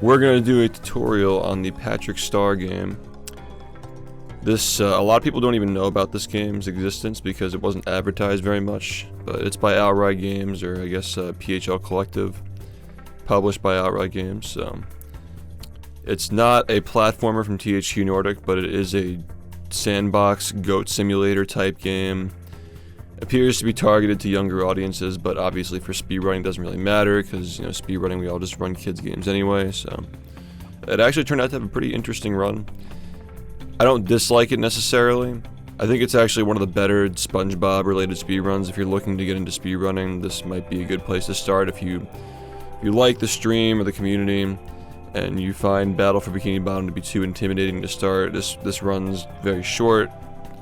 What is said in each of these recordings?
we're gonna do a tutorial on the Patrick Star game. This, a lot of people don't even know about this game's existence because it wasn't advertised very much, but it's by Outright Games, or I guess PHL Collective, published by Outright Games. So it's not a platformer from THQ Nordic, but it is a sandbox goat simulator type game. Appears to be targeted to younger audiences, but obviously for speedrunning doesn't really matter because, you know, speedrunning, we all just run kids games anyway. So it actually turned out to have a pretty interesting run. I don't dislike it necessarily. I think it's actually one of the better SpongeBob related speedruns. If you're looking to get into speedrunning, this might be a good place to start. If you like the stream or the community and you find Battle for Bikini Bottom to be too intimidating to start, this run's very short.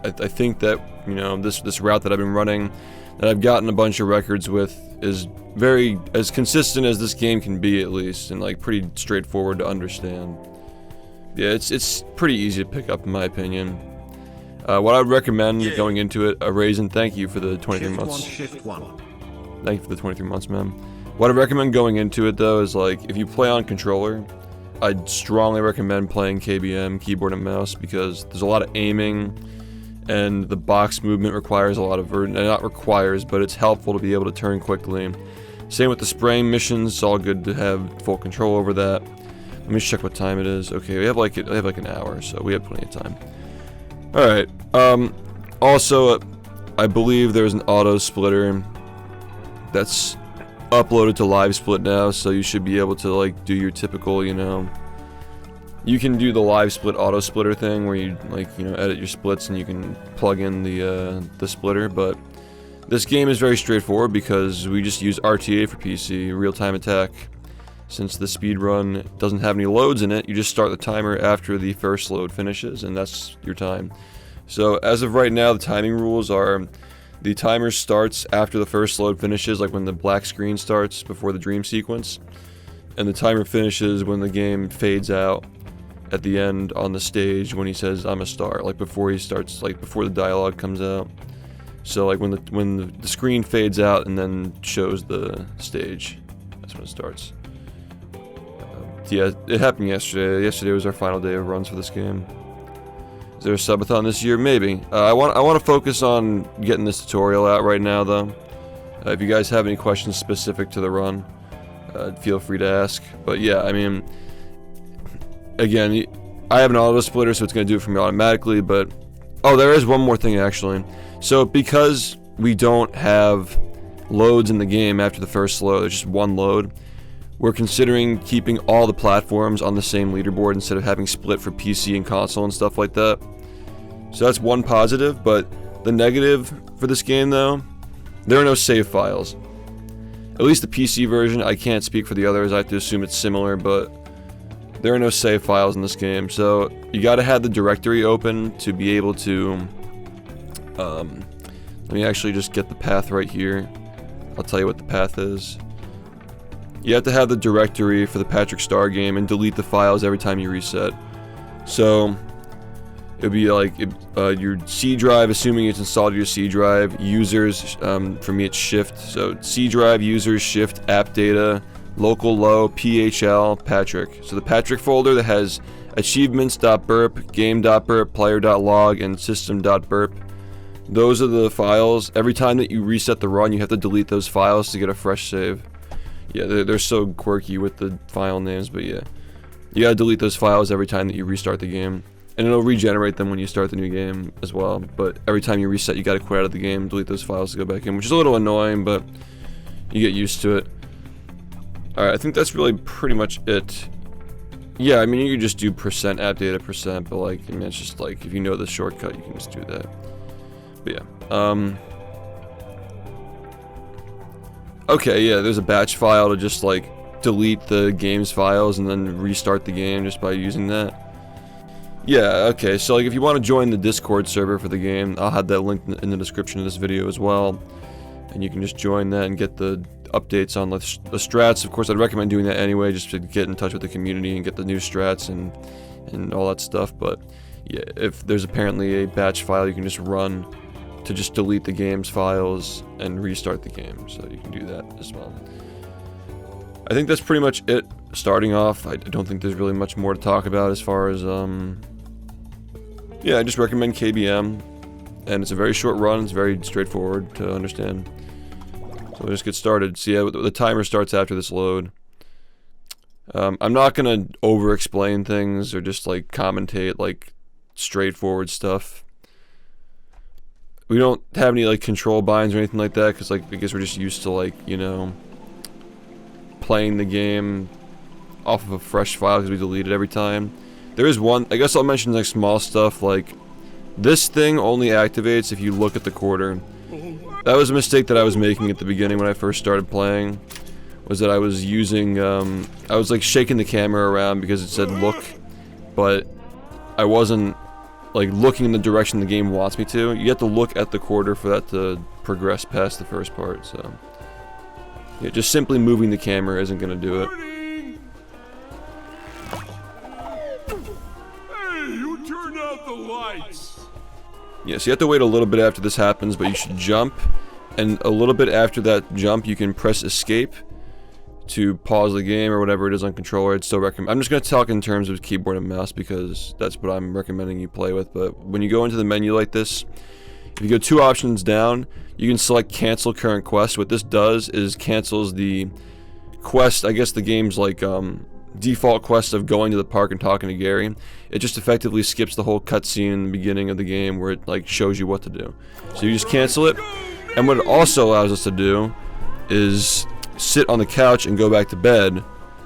I think that, you know, this route that I've been running, that I've gotten a bunch of records with, is very as consistent as this game can be, at least, and like pretty straightforward to understand. Yeah, it's pretty easy to pick up in my opinion. What I would recommend going into it, Raisin, thank you for the 23 months. Shift one. Thank you for the 23 months, man. What I recommend going into it though is, like, if you play on controller, I'd strongly recommend playing KBM, keyboard and mouse, because there's a lot of aiming, and the box movement requires a lot of not requires, but it's helpful to be able to turn quickly. Same with the spraying missions, it's all good to have full control over that. Let me check what time it is. Okay, we have like an hour, so we have plenty of time. Alright, also, I believe there's an auto splitter that's uploaded to live split now, so you should be able to, like, do your typical, you know, you can do the live split auto splitter thing where you, like, you know, edit your splits and you can plug in the splitter. But this game is very straightforward because we just use RTA for PC, real-time attack. Since the speedrun doesn't have any loads in it, you just start the timer after the first load finishes, and that's your time. So as of right now, the timing rules are the timer starts after the first load finishes, like when the black screen starts before the dream sequence, and the timer finishes when the game fades out at the end on the stage when he says "I'm a star," like before he starts, like before the dialogue comes out. So like when the screen fades out and then shows the stage, that's when it starts. Yeah, it happened yesterday. Yesterday was our final day of runs for this game. Is there a subathon this year? Maybe. I want to focus on getting this tutorial out right now, though. If you guys have any questions specific to the run, feel free to ask. But yeah, I mean, again, I have an auto splitter, so it's going to do it for me automatically. But oh, there is one more thing actually. So because we don't have loads in the game after the first load, there's just one load. We're considering keeping all the platforms on the same leaderboard instead of having split for PC and console and stuff like that. So that's one positive, but the negative for this game though, there are no save files. At least the PC version, I can't speak for the others, I have to assume it's similar, but there are no save files in this game. So you gotta have the directory open to be able to, let me actually just get the path right here. I'll tell you what the path is. You have to have the directory for the Patrick Star game and delete the files every time you reset. So it'll be like your C drive, assuming it's installed to your C drive, users, for me it's shift, so C drive, users, shift, app data, local low, PHL, Patrick. So the Patrick folder that has achievements.burp, game.burp, player.log, and system.burp. Those are the files. Every time that you reset the run, you have to delete those files to get a fresh save. Yeah, they're so quirky with the file names, but yeah. You gotta delete those files every time that you restart the game. And it'll regenerate them when you start the new game as well. But every time you reset, you gotta quit out of the game, delete those files to go back in, which is a little annoying, but you get used to it. Alright, I think that's really pretty much it. Yeah, I mean, you could just do percent app data percent, but like, I mean, it's just like, if you know the shortcut, you can just do that. But yeah, okay, yeah, there's a batch file to just like delete the game's files and then restart the game just by using that. Yeah, okay, so like if you want to join the Discord server for the game, I'll have that link in the description of this video as well. And you can just join that and get the updates on the strats. Of course, I'd recommend doing that anyway, just to get in touch with the community and get the new strats and all that stuff. But yeah, if there's apparently a batch file you can just run to just delete the game's files and restart the game, so you can do that as well. I think that's pretty much it starting off, I don't think there's really much more to talk about as far as, yeah, I just recommend KBM, and it's a very short run, it's very straightforward to understand. So we'll just get started. See, yeah, the timer starts after this load. I'm not gonna over-explain things or just, like, commentate, like, straightforward stuff. We don't have any, like, control binds or anything like that, because, like, I guess we're just used to, like, you know, playing the game off of a fresh file because we delete it every time. There is one, I guess I'll mention, like, small stuff, like, this thing only activates if you look at the quarter. That was a mistake that I was making at the beginning when I first started playing, was that I was using, I was, like, shaking the camera around because it said look, but I wasn't, like, looking in the direction the game wants me to. You have to look at the quarter for that to progress past the first part, so. Yeah, just simply moving the camera isn't gonna do it. Hey, you turned out the lights! Yeah, so you have to wait a little bit after this happens, but you should jump, and a little bit after that jump, you can press escape to pause the game or whatever it is on controller. I'd still recommend. I'm just going to talk in terms of keyboard and mouse because that's what I'm recommending you play with. But when you go into the menu like this, if you go 2 options down, you can select cancel current quest. What this does is cancels the quest, I guess the game's like default quest of going to the park and talking to Gary. It just effectively skips the whole cutscene in the beginning of the game where it like shows you what to do. So you just cancel it. And what it also allows us to do is sit on the couch and go back to bed,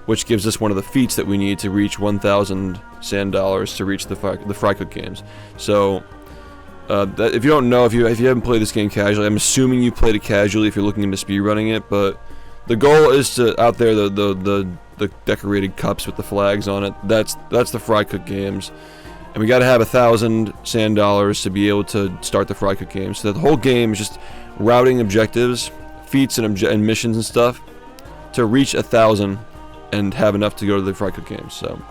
which gives us one of the feats that we need to reach 1,000 sand dollars to reach the fry cook games. So that, if you don't know, if you haven't played this game casually, I'm assuming you played it casually if you're looking into speedrunning it, but the goal is to out there the decorated cups with the flags on it. That's the fry cook games, and we got to have 1,000 sand dollars to be able to start the fry cook games. So the whole game is just routing objectives, feats and missions and stuff to reach 1,000 and have enough to go to the fry cook games. So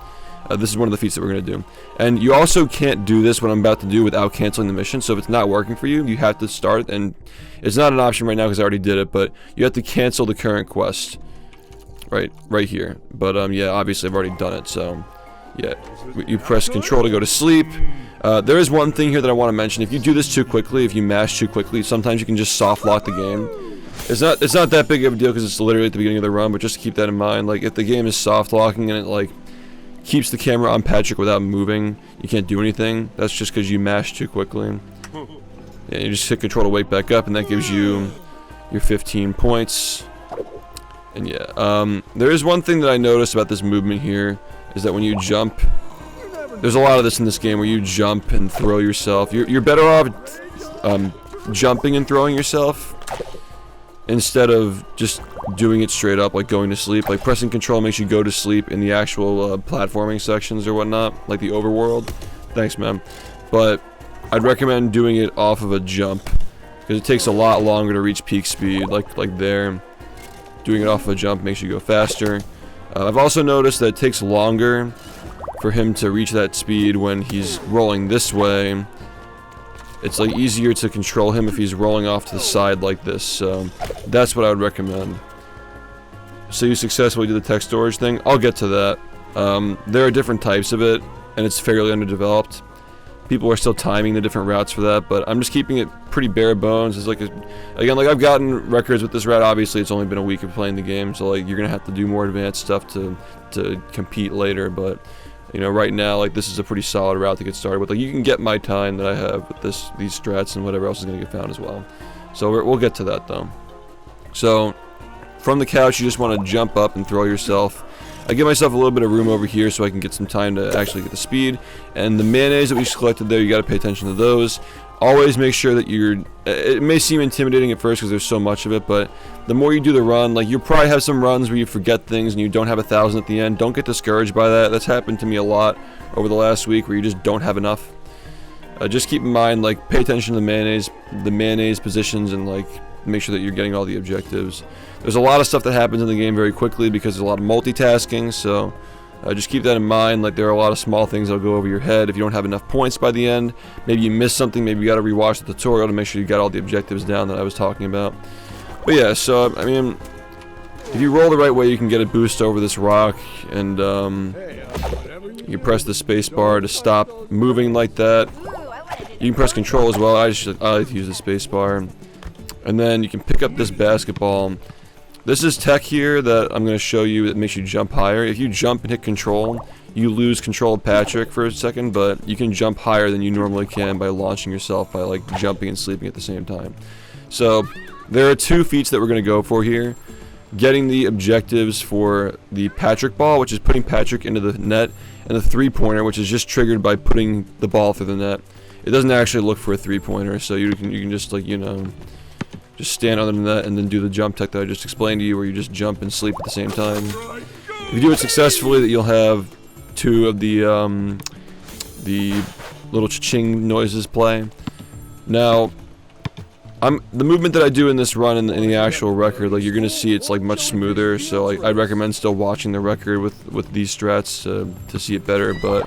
this is one of the feats that we're going to do. And you also can't do this, what I'm about to do, without canceling the mission. So if it's not working for you, you have to start, and it's not an option right now because I already did it, but you have to cancel the current quest right here. But yeah, obviously I've already done it, so yeah, you press control to go to sleep. There is one thing here that I want to mention. If you do this too quickly, if you mash too quickly, sometimes you can just soft lock the game. It's not that big of a deal because it's literally at the beginning of the run, but just keep that in mind. Like, if the game is soft locking and it like keeps the camera on Patrick without moving, you can't do anything. That's just because you mash too quickly. Yeah, you just hit control to wake back up, and that gives you your 15 points. And yeah, there is one thing that I noticed about this movement here, is that when you jump, there's a lot of this in this game where you jump and throw yourself. You're better off jumping and throwing yourself instead of just doing it straight up, like going to sleep. Like, pressing control makes you go to sleep in the actual platforming sections or whatnot, like the overworld. Thanks, man. But I'd recommend doing it off of a jump because it takes a lot longer to reach peak speed, like there. Doing it off of a jump makes you go faster. I've also noticed that it takes longer for him to reach that speed when he's rolling this way. It's like easier to control him if he's rolling off to the side like this, so that's what I would recommend. So you successfully did the text storage thing. I'll get to that. There are different types of it, and it's fairly underdeveloped. People are still timing the different routes for that, but I'm just keeping it pretty bare bones. It's like, again, like I've gotten records with this route. Obviously, it's only been a week of playing the game, so like you're gonna have to do more advanced stuff to compete later. But you know, right now, like, this is a pretty solid route to get started with. Like, you can get my time that I have with these strats and whatever else is gonna get found as well. So we'll get to that though. So from the couch, you just want to jump up and throw yourself. I give myself a little bit of room over here so I can get some time to actually get the speed. And the mayonnaise that we just collected there, you got to pay attention to those. Always make sure that it may seem intimidating at first because there's so much of it, but the more you do the run, like, you'll probably have some runs where you forget things and you don't have 1,000 at the end. Don't get discouraged by that. That's happened to me a lot over the last week where you just don't have enough. Just keep in mind, like, pay attention to the mayonnaise positions, and like make sure that you're getting all the objectives. There's a lot of stuff that happens in the game very quickly because there's a lot of multitasking, so just keep that in mind. Like, there are a lot of small things that'll go over your head if you don't have enough points by the end. Maybe you missed something, maybe you got to rewatch the tutorial to make sure you got all the objectives down that I was talking about. But yeah, so I mean, if you roll the right way, you can get a boost over this rock, and you press the space bar to stop moving like that. You can press control as well. I like to use the space bar. And then you can pick up this basketball. This is tech here that I'm going to show you that makes you jump higher. If you jump and hit control, you lose control of Patrick for a second, but you can jump higher than you normally can by launching yourself by like jumping and sleeping at the same time. So there are 2 feats that we're going to go for here. Getting the objectives for the Patrick ball, which is putting Patrick into the net, and the 3-pointer, which is just triggered by putting the ball through the net. It doesn't actually look for a 3-pointer, so you can just like, you know, just stand under the net and then do the jump tech that I just explained to you, where you just jump and sleep at the same time. If you do it successfully, that you'll have 2 of the little cha-ching noises play. Now, the movement that I do in this run in the actual record, like you're gonna see, it's like much smoother. So like I'd recommend still watching the record with these strats to see it better. But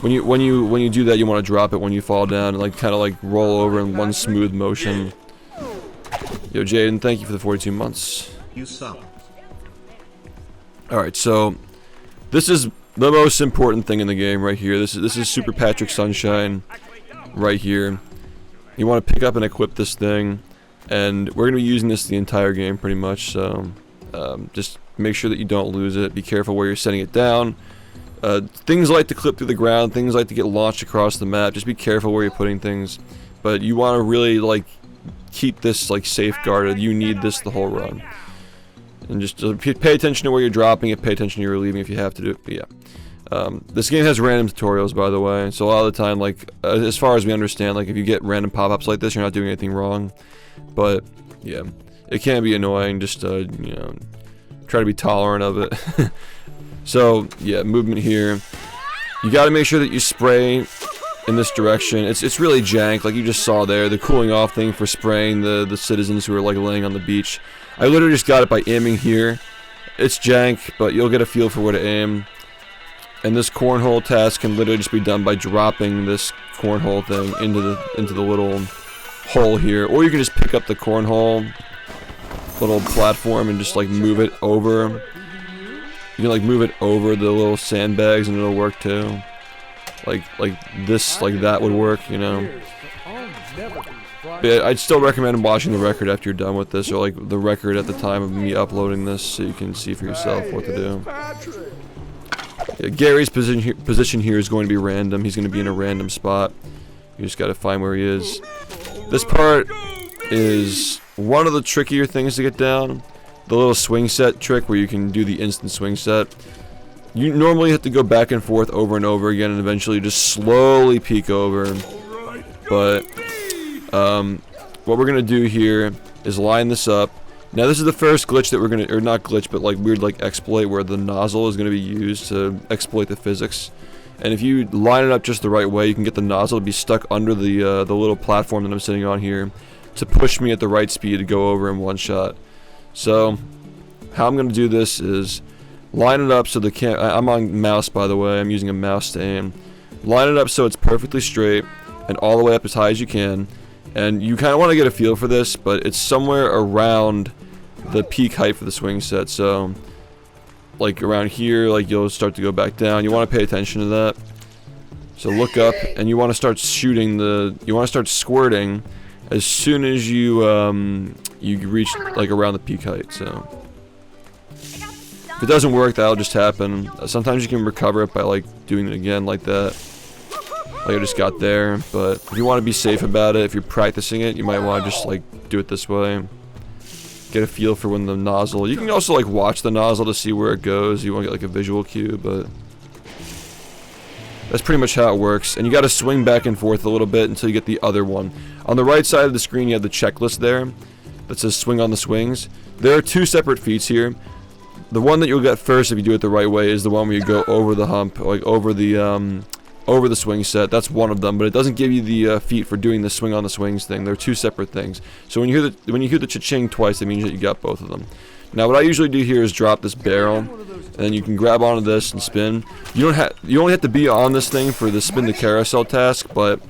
when you do that, you want to drop it when you fall down and like kind of like roll over in one smooth motion. Yo, Jaden, thank you for the 42 months. You suck. All right, so this is the most important thing in the game right here. This is Super Patrick Sunshine right here. You want to pick up and equip this thing, and we're going to be using this the entire game pretty much, so just make sure that you don't lose it. Be careful where you're setting it down. Things like to clip through the ground, things like to get launched across the map. Just be careful where you're putting things, but you want to really like keep this like safeguarded. You need this the whole run, and just pay attention to where you're dropping it, pay attention to where you're leaving if you have to do it. But yeah. This game has random tutorials, by the way, so a lot of the time, like, as far as we understand, like, if you get random pop-ups like this, you're not doing anything wrong. But, yeah, it can be annoying. Just, you know, try to be tolerant of it. So, yeah, movement here. You gotta make sure that you spray in this direction. It's really jank, like you just saw there, the cooling off thing for spraying the citizens who are, like, laying on the beach. I literally just got it by aiming here. It's jank, but you'll get a feel for where to aim. And this cornhole task can literally just be done by dropping this cornhole thing into the little hole here, or you can just pick up the cornhole little platform and just like move it over. You can like move it over the little sandbags and it'll work too. Like this, like that would work, you know. But yeah, I'd still recommend watching the record after you're done with this, or like the record at the time of me uploading this, so you can see for yourself what to do. Yeah, Gary's position here is going to be random. He's going to be in a random spot. You just got to find where he is. This part is one of the trickier things to get down. The little swing set trick where you can do the instant swing set. You normally have to go back and forth over and over again, and eventually just slowly peek over. But what we're going to do here is line this up. Now this is the first glitch that we're gonna, or not glitch, but like weird like exploit where the nozzle is gonna be used to exploit the physics. And if you line it up just the right way, you can get the nozzle to be stuck under the little platform that I'm sitting on here to push me at the right speed to go over in one shot. So how I'm gonna do this is line it up so the I'm on mouse, by the way. I'm using a mouse to aim. Line it up so it's perfectly straight and all the way up as high as you can. And you kind of want to get a feel for this, but it's somewhere around the peak height for the swing set. So like around here, like you'll start to go back down. You want to pay attention to that. So look up, and you want to start shooting you want to start squirting as soon as you reach like around the peak height. So if it doesn't work, that'll just happen. Sometimes you can recover it by like doing it again like that, like I just got there. But if you want to be safe about it, if you're practicing it, you might want to just like do it this way. Get a feel for when the nozzle. You can also like watch the nozzle to see where it goes. You want to get like a visual cue, but that's pretty much how it works. And you got to swing back and forth a little bit until you get the other one. On the right side of the screen, you have the checklist there that says swing on the swings. There are 2 separate feats here. The one that you'll get first if you do it the right way is the one where you go over the hump, like over the swing set. That's one of them, but it doesn't give you the feat for doing the swing on the swings thing. They're 2 separate things. So when you hear the cha-ching twice, it means that you got both of them. Now what I usually do here is drop this barrel, and then you can grab onto this and spin. You only have to be on this thing for the spin the carousel task, but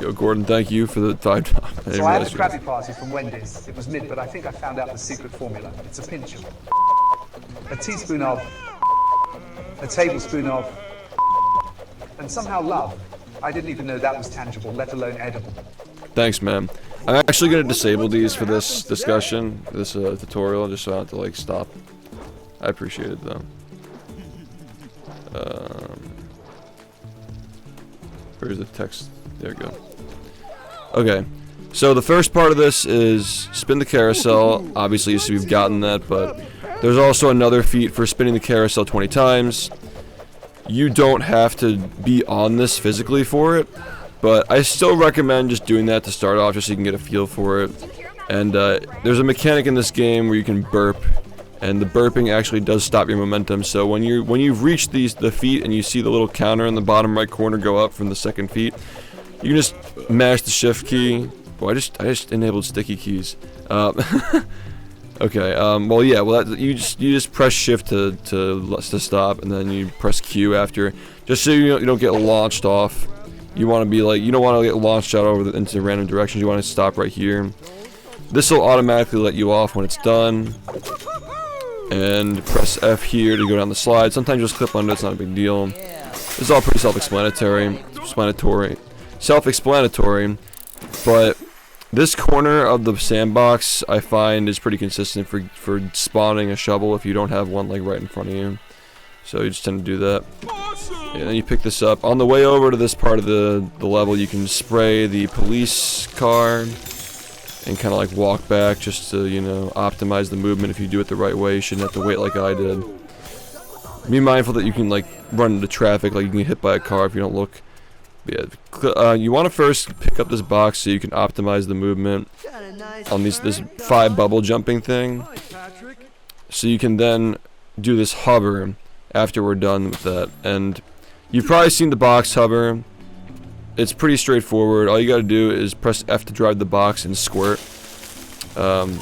Yo, Gordon, thank you for the $5. So I had a Krabby Party from Wendy's. It was mid, but I think I found out the secret formula. It's a pinch of, a teaspoon of, a tablespoon of, and somehow love. I didn't even know that was tangible, let alone edible. Thanks, man. I'm actually gonna disable these for this discussion, this tutorial, just so I don't have to like stop. I appreciate it though. Where's the text? There we go. Okay, so the first part of this is spin the carousel. Obviously, so we've gotten that, but there's also another feat for spinning the carousel 20 times. You don't have to be on this physically for it, but I still recommend just doing that to start off, just so you can get a feel for it. And there's a mechanic in this game where you can burp, and the burping actually does stop your momentum. So when you've reached the feet and you see the little counter in the bottom right corner go up from the second feat, you can just mash the shift key. Boy, I just enabled sticky keys. Okay. Well, yeah. Well, you just press shift to stop, and then you press Q after, just so you don't get launched off. You want to be like, you don't want to get launched out into random directions. You want to stop right here. This will automatically let you off when it's done. And press F here to go down the slide. Sometimes you just clip under. It's not a big deal. This is all pretty self-explanatory. But this corner of the sandbox I find is pretty consistent for spawning a shovel if you don't have one like right in front of you. So you just tend to do that. And then you pick this up. On the way over to this part of the level, you can spray the police car and kind of like walk back just to, you know, optimize the movement. If you do it the right way, you shouldn't have to wait like I did. Be mindful that you can like run into traffic, like you can get hit by a car if you don't look. Yeah, you want to first pick up this box so you can optimize the movement on this 5 bubble jumping thing. So you can then do this hover after we're done with that. And you've probably seen the box hover. It's pretty straightforward. All you gotta do is press F to drive the box and squirt. And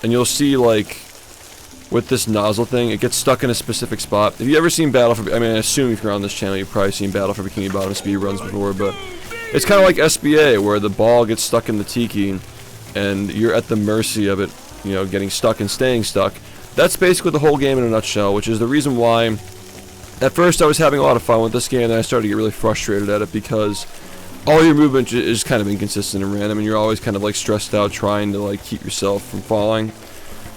you'll see, like, with this nozzle thing, it gets stuck in a specific spot. Have you ever seen Battle for... I mean, I assume if you're on this channel, you've probably seen Battle for Bikini Bottom speedruns before, but... It's kind of like SBA, where the ball gets stuck in the tiki, and you're at the mercy of it, you know, getting stuck and staying stuck. That's basically the whole game in a nutshell, which is the reason why... At first, I was having a lot of fun with this game, and then I started to get really frustrated at it because all your movement is kind of inconsistent and random, and you're always kind of like stressed out trying to like keep yourself from falling.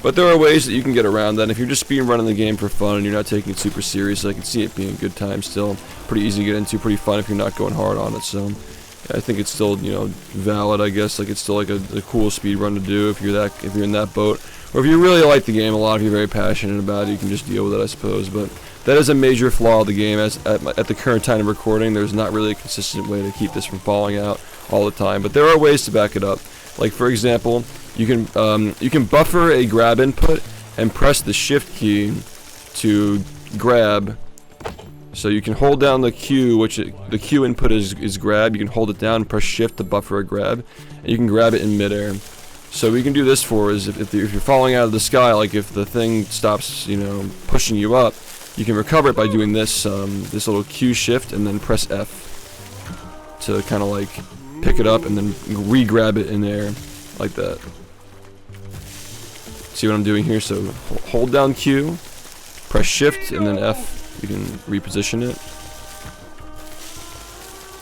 But there are ways that you can get around that. And if you're just running the game for fun and you're not taking it super serious, I can see it being a good time still. Pretty easy to get into, pretty fun if you're not going hard on it. So yeah, I think it's still, you know, valid. I guess like it's still like a cool speed run to do if you're in that boat, or if you really like the game a lot, if you're very passionate about it, you can just deal with it, I suppose. But that is a major flaw of the game. As at the current time of recording, there's not really a consistent way to keep this from falling out all the time. But there are ways to back it up. Like for example, you can buffer a grab input and press the shift key to grab. So you can hold down the Q, which the Q input is grab. You can hold it down and press shift to buffer a grab, and you can grab it in midair. So what you can do this for is if you're falling out of the sky, like if the thing stops, you know, pushing you up, you can recover it by doing this this little Q shift and then press F to kind of like pick it up and then re-grab it in air like that. See what I'm doing here? So hold down Q, press shift, and then F. You can reposition it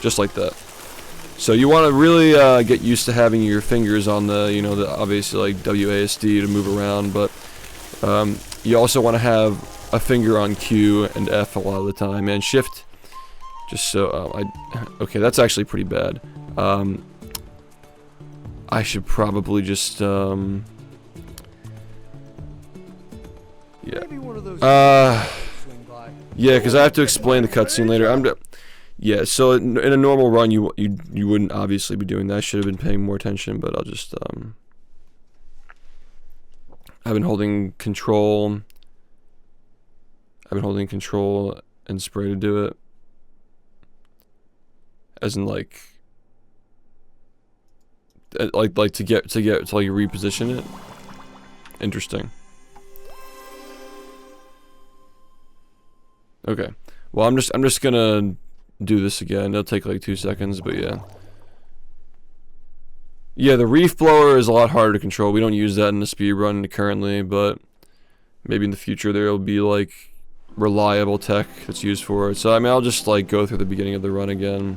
just like that. So you want to really get used to having your fingers on the, you know, the obviously like WASD to move around, but you also want to have a finger on Q and F a lot of the time, and shift. Just so okay, that's actually pretty bad. I should probably just yeah. Yeah, because I have to explain the cutscene later. Yeah, so in a normal run, you wouldn't obviously be doing that. I should have been paying more attention, but I'll just I've been holding control. I've been holding control and spray to do it, as in like to reposition it. Interesting. Okay. Well, I'm just gonna do this again. It'll take like 2 seconds, but yeah. Yeah, the reef blower is a lot harder to control. We don't use that in the speedrun currently, but maybe in the future there will be like reliable tech that's used for it. So I mean, I'll just like go through the beginning of the run again.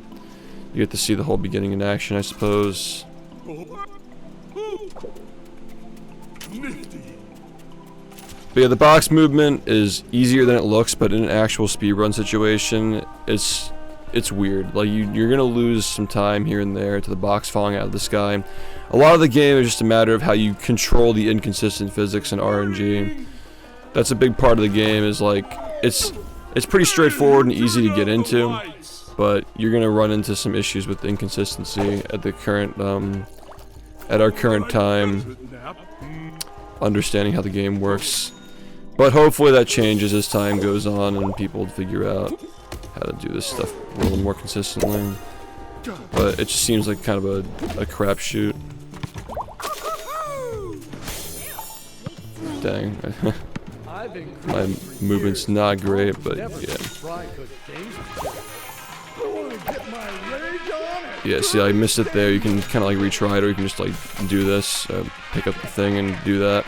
You get to see the whole beginning in action, I suppose. But yeah, the box movement is easier than it looks, but in an actual speedrun situation, it's weird. Like you're gonna lose some time here and there to the box falling out of the sky. A lot of the game is just a matter of how you control the inconsistent physics and RNG. That's a big part of the game. Is like it's pretty straightforward and easy to get into, but you're gonna run into some issues with inconsistency at the current at our current time, understanding how the game works. But hopefully that changes as time goes on and people figure out how to do this stuff a little more consistently. But it just seems like kind of a crapshoot. Dang. My movement's not great, but yeah. Yeah, see, I missed it there. You can kind of like retry it, or you can just like do this, pick up the thing and do that.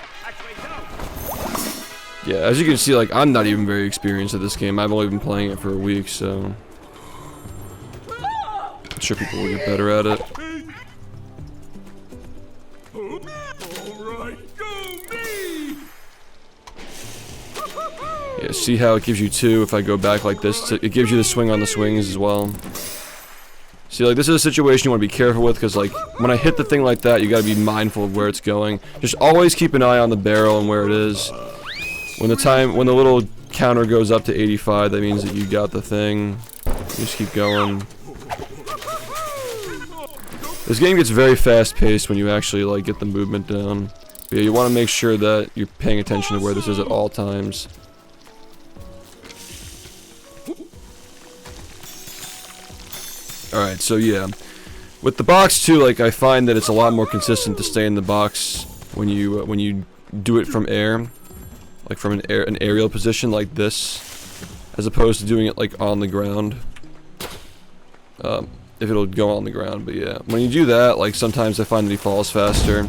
Yeah, as you can see, like, I'm not even very experienced at this game. I've only been playing it for a week, so I'm sure people will get better at it. Yeah, see how it gives you two if I go back like this? It gives you the swing on the swings as well. See, like, this is a situation you want to be careful with, because, like, when I hit the thing like that, you gotta be mindful of where it's going. Just always keep an eye on the barrel and where it is. When the little counter goes up to 85, that means that you got the thing. You just keep going. This game gets very fast-paced when you actually, like, get the movement down. But yeah, you want to make sure that you're paying attention to where this is at all times. Alright, so yeah. With the box too, like, I find that it's a lot more consistent to stay in the box when you do it from air. Like from an aerial position like this, as opposed to doing it like on the ground. If it'll go on the ground, but yeah. When you do that, like sometimes I find that he falls faster.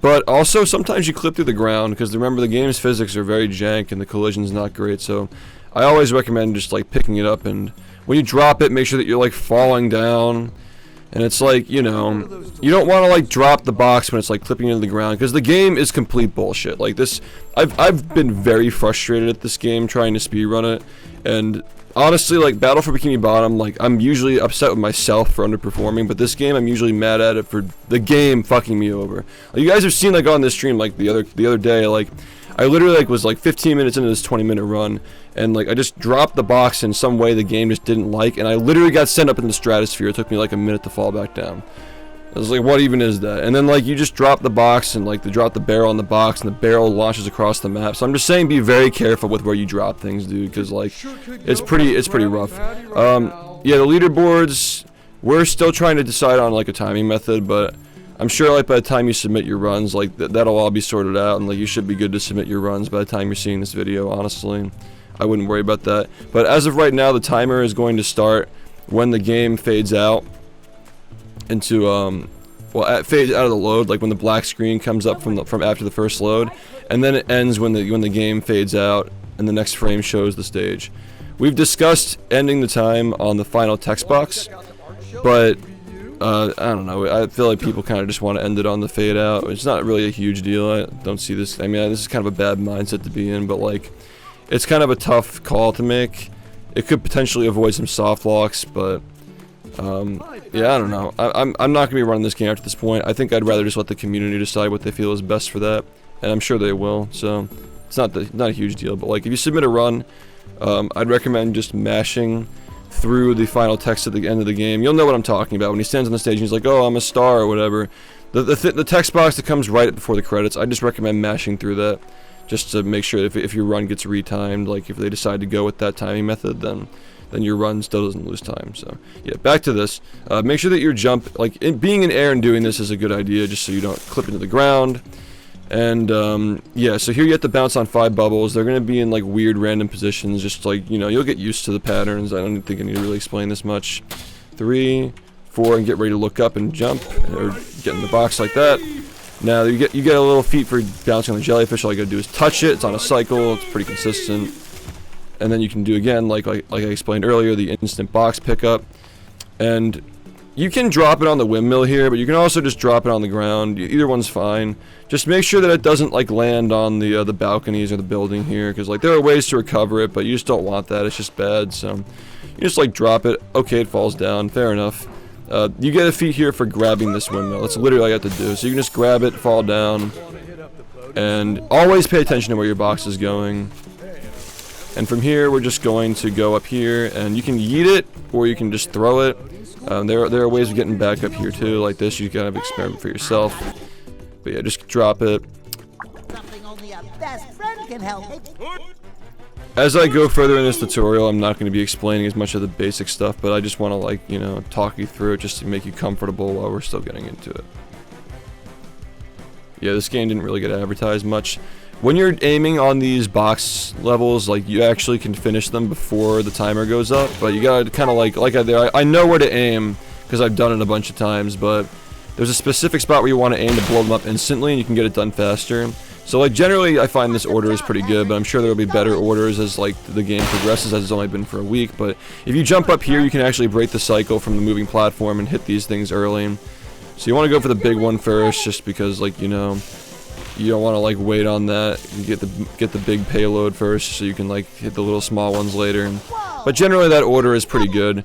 But also sometimes you clip through the ground, because remember the game's physics are very jank and the collision's not great, so I always recommend just like picking it up, and when you drop it, make sure that you're like falling down. And it's like, you know, you don't want to like drop the box when it's like clipping into the ground, because the game is complete bullshit. Like this, I've been very frustrated at this game trying to speedrun it, and honestly, like Battle for Bikini Bottom, like I'm usually upset with myself for underperforming, but this game I'm usually mad at it for the game fucking me over. Like, you guys have seen like on this stream like the other day, like I literally like was like 15 minutes into this 20-minute run, and like I just dropped the box in some way the game just didn't like, and I literally got sent up in the stratosphere. It took me like a minute to fall back down. I was like, what even is that? And then like you just drop the box and like they drop the barrel on the box and the barrel launches across the map. So I'm just saying, be very careful with where you drop things, dude, because like it's pretty rough. Yeah, the leaderboards, we're still trying to decide on like a timing method, but I'm sure like by the time you submit your runs, like that'll all be sorted out, and like you should be good to submit your runs by the time you're seeing this video. Honestly, I wouldn't worry about that. But as of right now, the timer is going to start when the game fades out into fades out of the load, like when the black screen comes up from after the first load, and then it ends when the game fades out and the next frame shows the stage. We've discussed ending the time on the final text box, but I don't know, I feel like people kind of just want to end it on the fade out. It's not really a huge deal. I don't see this, I mean, this is kind of a bad mindset to be in, but like it's kind of a tough call to make. It could potentially avoid some soft locks, but yeah, I don't know. I'm not gonna be running this game after this point. I think I'd rather just let the community decide what they feel is best for that, and I'm sure they will. So it's not a huge deal. But like if you submit a run, I'd recommend just mashing through the final text at the end of the game. You'll know what I'm talking about when he stands on the stage and he's like, "Oh, I'm a star" or whatever. The text box that comes right before the credits. I just recommend mashing through that, just to make sure if your run gets retimed, like if they decide to go with that timing method, then your run still doesn't lose time. So yeah, back to this. Make sure that your jump, like being in air and doing this, is a good idea, just so you don't clip into the ground. And yeah, so here you have to bounce on 5 bubbles. They're gonna be in like weird random positions, just like, you know, you'll get used to the patterns. I don't think I need to really explain this much. 3, for and get ready to look up and jump, or get in the box like that. Now you get a little feat for bouncing on the jellyfish. All you gotta do is touch it. It's on a cycle. It's pretty consistent. And then you can do again, like I explained earlier, the instant box pickup. And you can drop it on the windmill here, but you can also just drop it on the ground. Either one's fine. Just make sure that it doesn't like land on the balconies or the building here, because like there are ways to recover it, but you just don't want that. It's just bad. So you just like drop it. Okay, it falls down. Fair enough. You get a feat here for grabbing this windmill. That's literally all you have to do. So you can just grab it, fall down, and always pay attention to where your box is going. And from here, we're just going to go up here, and you can yeet it, or you can just throw it. There are ways of getting back up here too, like this. You kind of experiment for yourself. But yeah, just drop it. Something only a best friend can help. As I go further in this tutorial, I'm not going to be explaining as much of the basic stuff, but I just want to, like, you know, talk you through it just to make you comfortable while we're still getting into it. Yeah, this game didn't really get advertised much. When you're aiming on these box levels, like, you actually can finish them before the timer goes up, but you gotta kind of I know where to aim because I've done it a bunch of times, but there's a specific spot where you want to aim to blow them up instantly, and you can get it done faster. So, like, generally, I find this order is pretty good, but I'm sure there will be better orders as, like, the game progresses, as it's only been for a week. But if you jump up here, you can actually break the cycle from the moving platform and hit these things early. So you want to go for the big one first, just because, like, you know, you don't want to, like, wait on that. You get the big payload first, so you can, like, hit the little small ones later. But generally, that order is pretty good.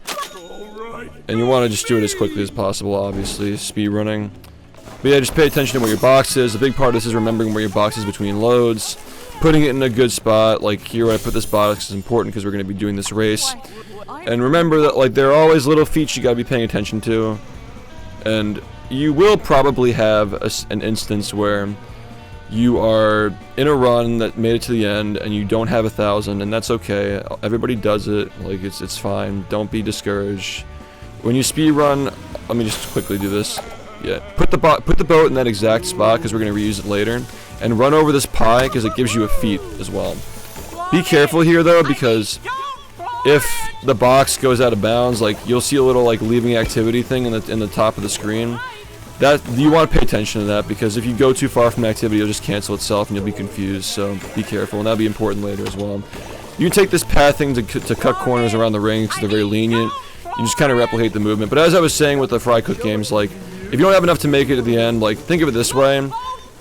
And you want to just do it as quickly as possible, obviously, speed running. But yeah, just pay attention to where your box is. The big part of this is remembering where your box is between loads, putting it in a good spot. Like here, where I put this box is important because we're going to be doing this race. And remember that, like, there are always little feats you got to be paying attention to. And you will probably have an instance where you are in a run that made it to the end and you don't have 1,000, and that's okay. Everybody does it. Like, it's fine. Don't be discouraged. When you speed run, let me just quickly do this. Yeah, put the boat in that exact spot because we're going to reuse it later, and run over this pie because it gives you a feat as well. Be careful here though, because if the box goes out of bounds, like, you'll see a little, like, leaving activity thing in the top of the screen. That you want to pay attention to that, because if you go too far from activity, it'll just cancel itself and you'll be confused. So be careful, and that'll be important later as well. You can take this path thing to cut corners around the ring because they're very lenient. You just kind of replicate the movement. But as I was saying with the Fry Cook games, like, if you don't have enough to make it at the end, like, think of it this way.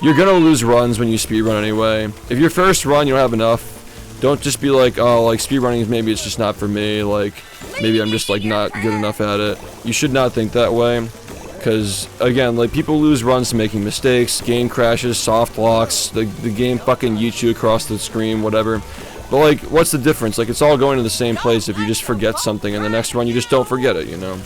You're gonna lose runs when you speedrun anyway. If your first run you don't have enough, don't just be like, oh, like, speedrunning, maybe it's just not for me, like, maybe I'm just, like, not good enough at it. You should not think that way, because, again, like, people lose runs to making mistakes, game crashes, soft locks, the game fucking yeets you across the screen, whatever. But, like, what's the difference? Like, it's all going to the same place if you just forget something, and the next run you just don't forget it, you know?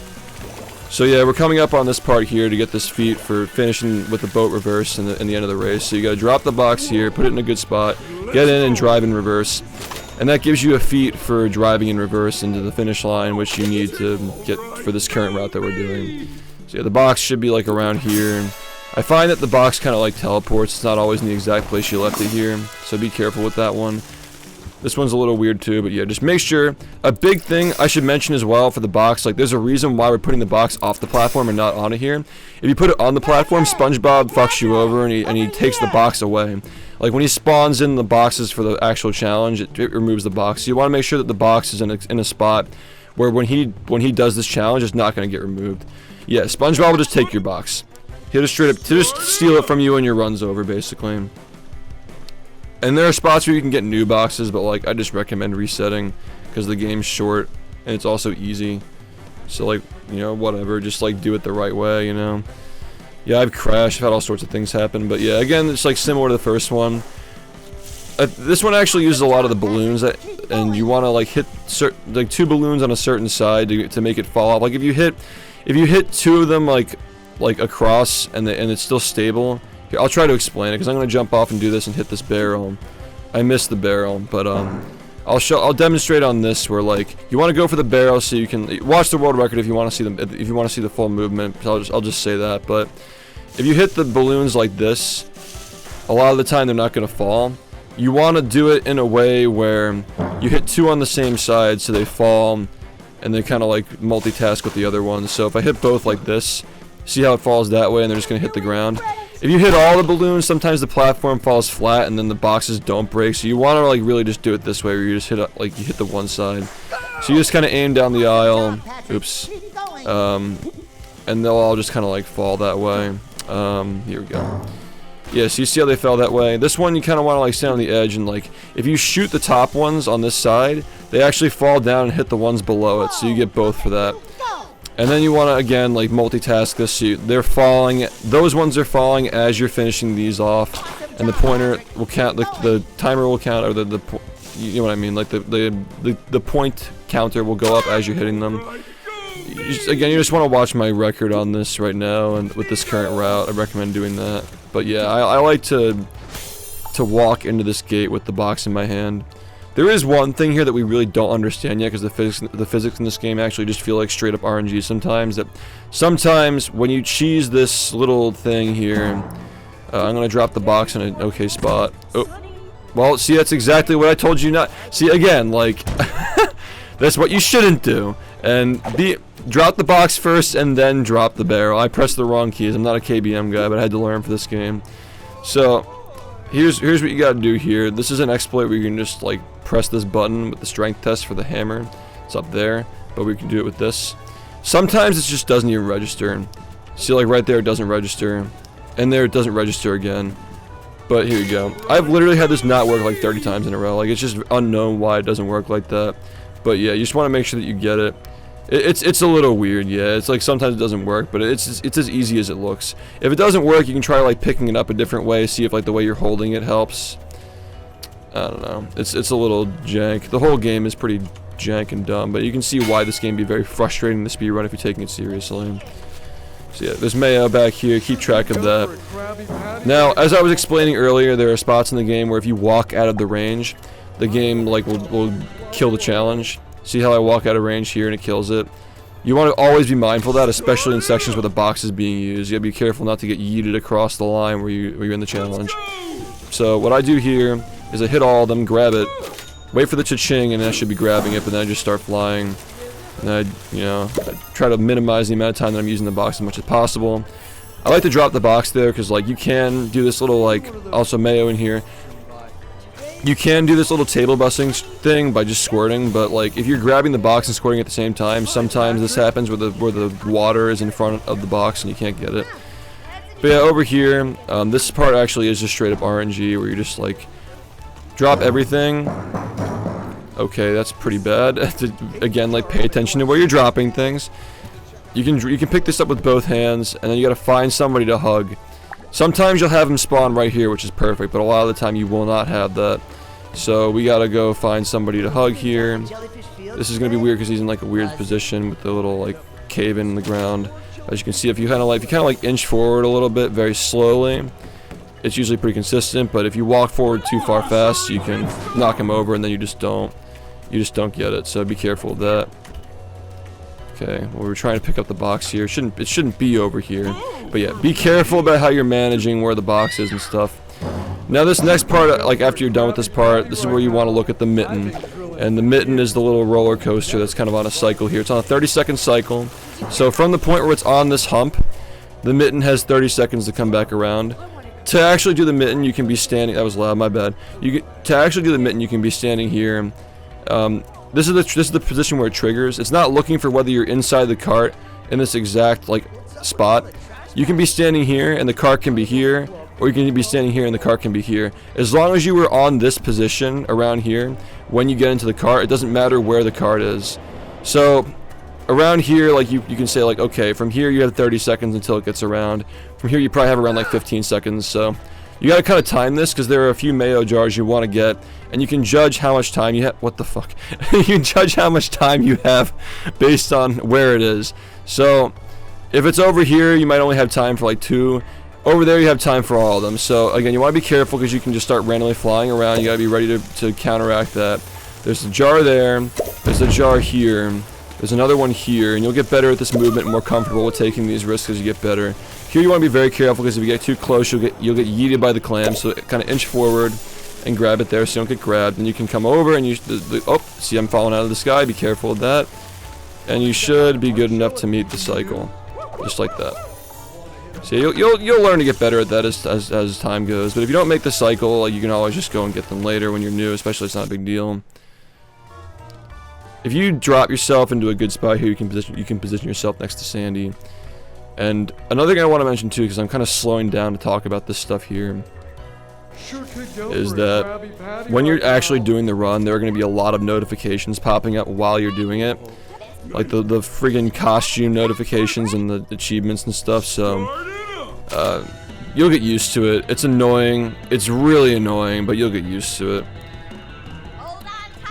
So yeah, we're coming up on this part here to get this feat for finishing with the boat reverse in the end of the race. So you gotta drop the box here, put it in a good spot, get in and drive in reverse. And that gives you a feat for driving in reverse into the finish line, which you need to get for this current route that we're doing. So yeah, the box should be like around here. I find that the box kind of like teleports. It's not always in the exact place you left it here, so be careful with that one. This one's a little weird too, but yeah, just make sure. A big thing I should mention as well for the box, like, there's a reason why we're putting the box off the platform and not on it here. If you put it on the platform, SpongeBob fucks you over and he takes the box away. Like, when he spawns in the boxes for the actual challenge, it removes the box. So you want to make sure that the box is in a spot where when he does this challenge, it's not going to get removed. Yeah, SpongeBob will just take your box. He'll just straight up just steal it from you when your run's over, basically. And there are spots where you can get new boxes, but, like, I just recommend resetting because the game's short and it's also easy. So, like, you know, whatever, just, like, do it the right way, you know. Yeah, I've crashed, I've had all sorts of things happen, but yeah, again, it's, like, similar to the first one. This one actually uses a lot of the balloons, and you want to, like, hit like 2 balloons on a certain side to make it fall off. Like, if you hit 2 of them, like across, and it's still stable. Here, I'll try to explain it because I'm gonna jump off and do this and hit this barrel. I missed the barrel, but I'll demonstrate on this where, like, you want to go for the barrel so you can watch the world record if you want to see the full movement. I'll just say that. But if you hit the balloons like this, a lot of the time they're not gonna fall. You want to do it in a way where you hit 2 on the same side so they fall, and they kind of like multitask with the other ones. So if I hit both like this, see how it falls that way, and they're just gonna hit the ground. If you hit all the balloons, sometimes the platform falls flat, and then the boxes don't break. So you want to like really just do it this way, where you just hit like you hit the one side. So you just kind of aim down the aisle. Oops. And they'll all just kind of like fall that way. Here we go. Yeah, so you see how they fell that way. This one you kind of want to like stand on the edge, and like if you shoot the top ones on this side, they actually fall down and hit the ones below it, so you get both for that. And then you want to again like multitask this, so they're falling, those ones are falling as you're finishing these off, and the pointer will count, the timer will count, or the you know what I mean, like the point counter will go up as you're hitting them. Again, you just want to watch my record on this right now, and with this current route, I recommend doing that. But yeah, I like to walk into this gate with the box in my hand. There is one thing here that we really don't understand yet, because the physics in this game actually just feel like straight up RNG sometimes. That sometimes when you cheese this little thing here, I'm gonna drop the box in an okay spot. Oh, well, see, that's exactly what I told you not. See, again, like that's what you shouldn't do. And drop the box first and then drop the barrel. I pressed the wrong keys. I'm not a KBM guy, but I had to learn for this game. So here's what you gotta do here. This is an exploit where you can just like press this button with the strength test for the hammer. It's up there, but we can do it with this. Sometimes it just doesn't even register. See, like right there it doesn't register, and there it doesn't register again. But here you go. I've literally had this not work like 30 times in a row. Like, it's just unknown why it doesn't work like that. But yeah, you just want to make sure that you get it. It's a little weird, yeah. It's like sometimes it doesn't work, but it's as easy as it looks. If it doesn't work, you can try like picking it up a different way, see if like the way you're holding it helps. I don't know. It's a little jank. The whole game is pretty jank and dumb, but you can see why this game be very frustrating to speedrun if you're taking it seriously. So yeah, there's Mayo back here. Keep track of that. Now, as I was explaining earlier, there are spots in the game where if you walk out of the range, the game like will kill the challenge. See how I walk out of range here and it kills it? You want to always be mindful of that, especially in sections where the box is being used. You gotta be careful not to get yeeted across the line where you're in the challenge. So what I do here is I hit all of them, grab it, wait for the cha-ching, and then I should be grabbing it, but then I just start flying. And I try to minimize the amount of time that I'm using the box as much as possible. I like to drop the box there because like you can do this little like, also Mayo in here. You can do this little table busing thing by just squirting, but like if you're grabbing the box and squirting at the same time, sometimes this happens where the water is in front of the box and you can't get it. But yeah, over here, this part actually is just straight up RNG, where you just like drop everything. Okay, that's pretty bad. Again, like pay attention to where you're dropping things. You can pick this up with both hands, and then you gotta find somebody to hug. Sometimes you'll have them spawn right here, which is perfect, but a lot of the time you will not have that. So we gotta go find somebody to hug here. This is gonna be weird because he's in like a weird position with the little like cave in the ground. As you can see, if you kind of like inch forward a little bit very slowly, it's usually pretty consistent. But if you walk forward too far fast, you can knock him over, and then you just don't get it. So be careful of that. Okay, well, we're trying to pick up the box here. It shouldn't be over here. But yeah, be careful about how you're managing where the box is and stuff. Now this next part, like after you're done with this part, this is where you want to look at the mitten. And the mitten is the little roller coaster that's kind of on a cycle here. It's on a 30-second cycle. So from the point where it's on this hump, the mitten has 30 seconds to come back around. To actually do the mitten, you can be standing. That was loud, my bad. To actually do the mitten, you can be standing here. This is the position where it triggers. It's not looking for whether you're inside the cart in this exact like spot. You can be standing here and the cart can be here, or you can be standing here and the cart can be here. As long as you were on this position around here when you get into the cart, it doesn't matter where the cart is. So around here, like you can say like, okay, from here you have 30 seconds until it gets around. From here you probably have around like 15 seconds. So you gotta kind of time this because there are a few Mayo jars you want to get, and you can judge how much time you have. What the fuck? You can judge how much time you have based on where it is. So if it's over here, you might only have time for like 2. Over there, you have time for all of them. So again, you want to be careful because you can just start randomly flying around. You gotta be ready to counteract that. There's a jar there. There's a jar here. There's another one here, and you'll get better at this movement, more comfortable with taking these risks as you get better. Here you want to be very careful because if you get too close, you'll get yeeted by the clam. So kind of inch forward and grab it there so you don't get grabbed. And you can come over and oh, see, I'm falling out of the sky. Be careful of that. and you should be good enough to meet the cycle, just like that. So you'll learn to get better at that as time goes. But if you don't make the cycle, like, you can always just go and get them later when you're new. Especially, it's not a big deal. If you drop yourself into a good spot here, you can position yourself next to Sandy. And another thing I want to mention too, because I'm kind of slowing down to talk about this stuff here, is that when you're actually doing the run, there are going to be a lot of notifications popping up while you're doing it. Like the friggin' costume notifications and the achievements and stuff, so you'll get used to it. It's annoying. It's really annoying, but you'll get used to it.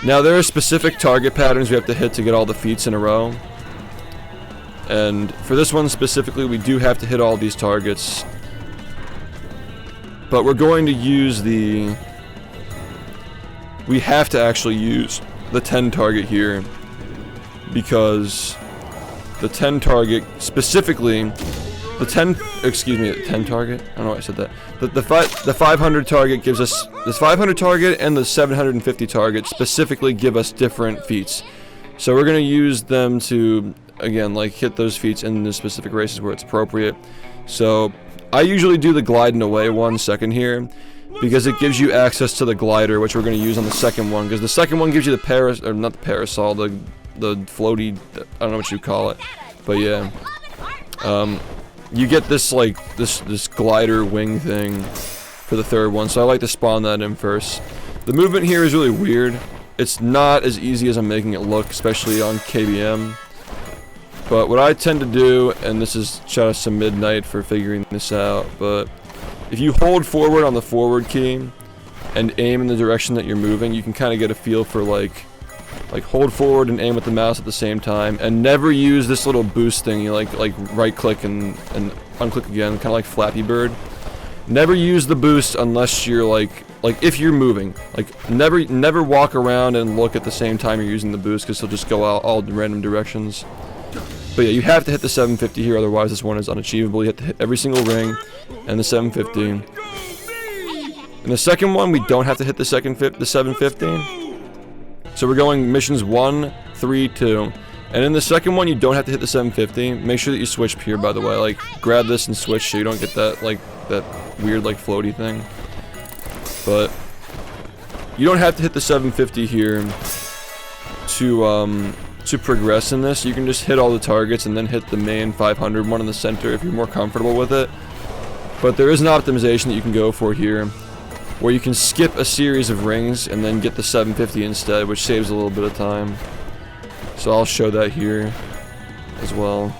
Now, there are specific target patterns we have to hit to get all the feats in a row. And for this one specifically, we do have to hit all these targets. But we're going to use the... We have to actually use the 10 target here. Because the 10 target, specifically, the 10 target? I don't know why I said that. The 500 target gives us, this 500 target and the 750 target specifically give us different feats. So we're going to use them to, again, like, hit those feats in the specific races where it's appropriate. So I usually do the gliding away 1 second here, because it gives you access to the glider, which we're going to use on the second one, because the second one gives you the not the parasol, the floaty, I don't know what you call it, but yeah, you get this, like, this glider wing thing for the third one, so I like to spawn that in first. The movement here is really weird. It's not as easy as I'm making it look, especially on KBM, but what I tend to do, and this is shout out to Midnight for figuring this out, but if you hold forward on the forward key and aim in the direction that you're moving, you can kind of get a feel for, like hold forward and aim with the mouse at the same time, and never use this little boost thing. You like right click and unclick again, kind of like Flappy Bird. Never use the boost unless you're like if you're moving. Like never walk around and look at the same time you're using the boost, because he'll just go out all random directions. But yeah, you have to hit the 750 here, otherwise this one is unachievable. You have to hit every single ring and the 750. In the second one, we don't have to hit the 750. So we're going missions 1, 3, 2. And in the second one, you don't have to hit the 750. Make sure that you switch here, by the way. Like, grab this and switch so you don't get that, like, that weird, like, floaty thing. But you don't have to hit the 750 here to progress in this. You can just hit all the targets and then hit the main 500 one in the center if you're more comfortable with it. But there is an optimization that you can go for here, where you can skip a series of rings and then get the 750 instead, which saves a little bit of time. So I'll show that here as well.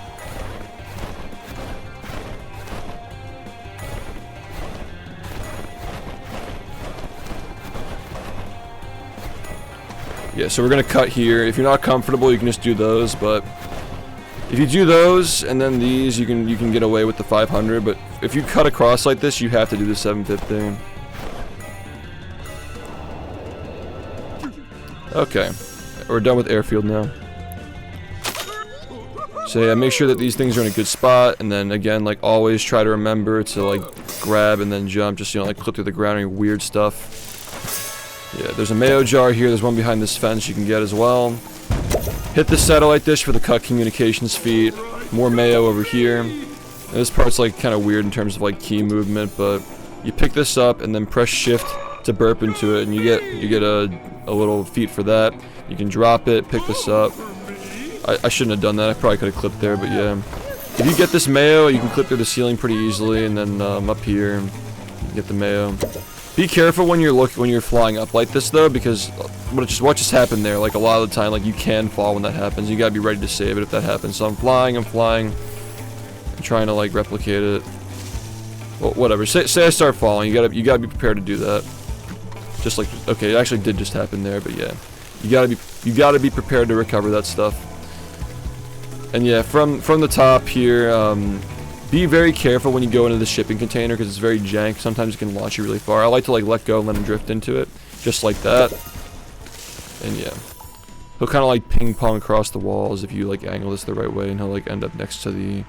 Yeah, so we're gonna cut here. If you're not comfortable, you can just do those, but if you do those and then these, you can get away with the 500, but if you cut across like this, you have to do the 750. Okay, we're done with Airfield now. So yeah, make sure that these things are in a good spot, and then again, like always, try to remember to like grab and then jump, just, you know, like clip through the ground, any weird stuff. Yeah, there's a mayo jar here, there's one behind this fence you can get as well. Hit the satellite dish for the cut communications feed. More mayo over here. And this part's like kind of weird in terms of like key movement, but you pick this up and then press shift to burp into it, and you get a little feat for that. You can drop it, pick this up. I shouldn't have done that, I probably could have clipped there, but yeah. If you get this mayo, you can clip through the ceiling pretty easily, and then up here, get the mayo. Be careful when you're flying up like this though, because what just happened there, like a lot of the time, like you can fall when that happens. You gotta be ready to save it if that happens. So I'm flying, I'm trying to like replicate it. Well, whatever. Say I start falling, you gotta be prepared to do that. Just like, okay, it actually did just happen there, but yeah, you gotta be prepared to recover that stuff. And yeah, from the top here, be very careful when you go into the shipping container, because it's very jank. Sometimes it can launch you really far. I like to like let go and let him drift into it, just like that. And yeah, he'll kind of like ping pong across the walls if you like angle this the right way, and he'll like end up next to the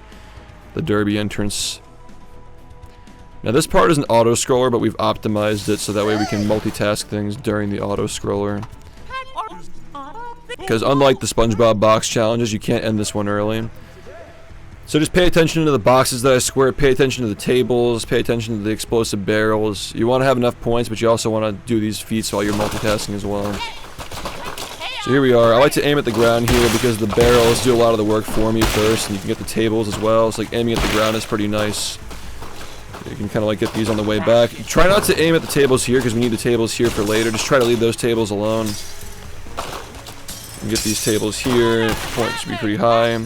derby entrance. Now this part is an auto scroller, but we've optimized it so that way we can multitask things during the auto scroller. Because unlike the SpongeBob box challenges, you can't end this one early. So just pay attention to the boxes that I square, pay attention to the tables, pay attention to the explosive barrels. You want to have enough points, but you also want to do these feats while you're multitasking as well. So here we are. I like to aim at the ground here because the barrels do a lot of the work for me first, and you can get the tables as well. So like aiming at the ground is pretty nice. You can kind of like get these on the way back. Try not to aim at the tables here because we need the tables here for later. Just try to leave those tables alone. You get these tables here. Points should be pretty high.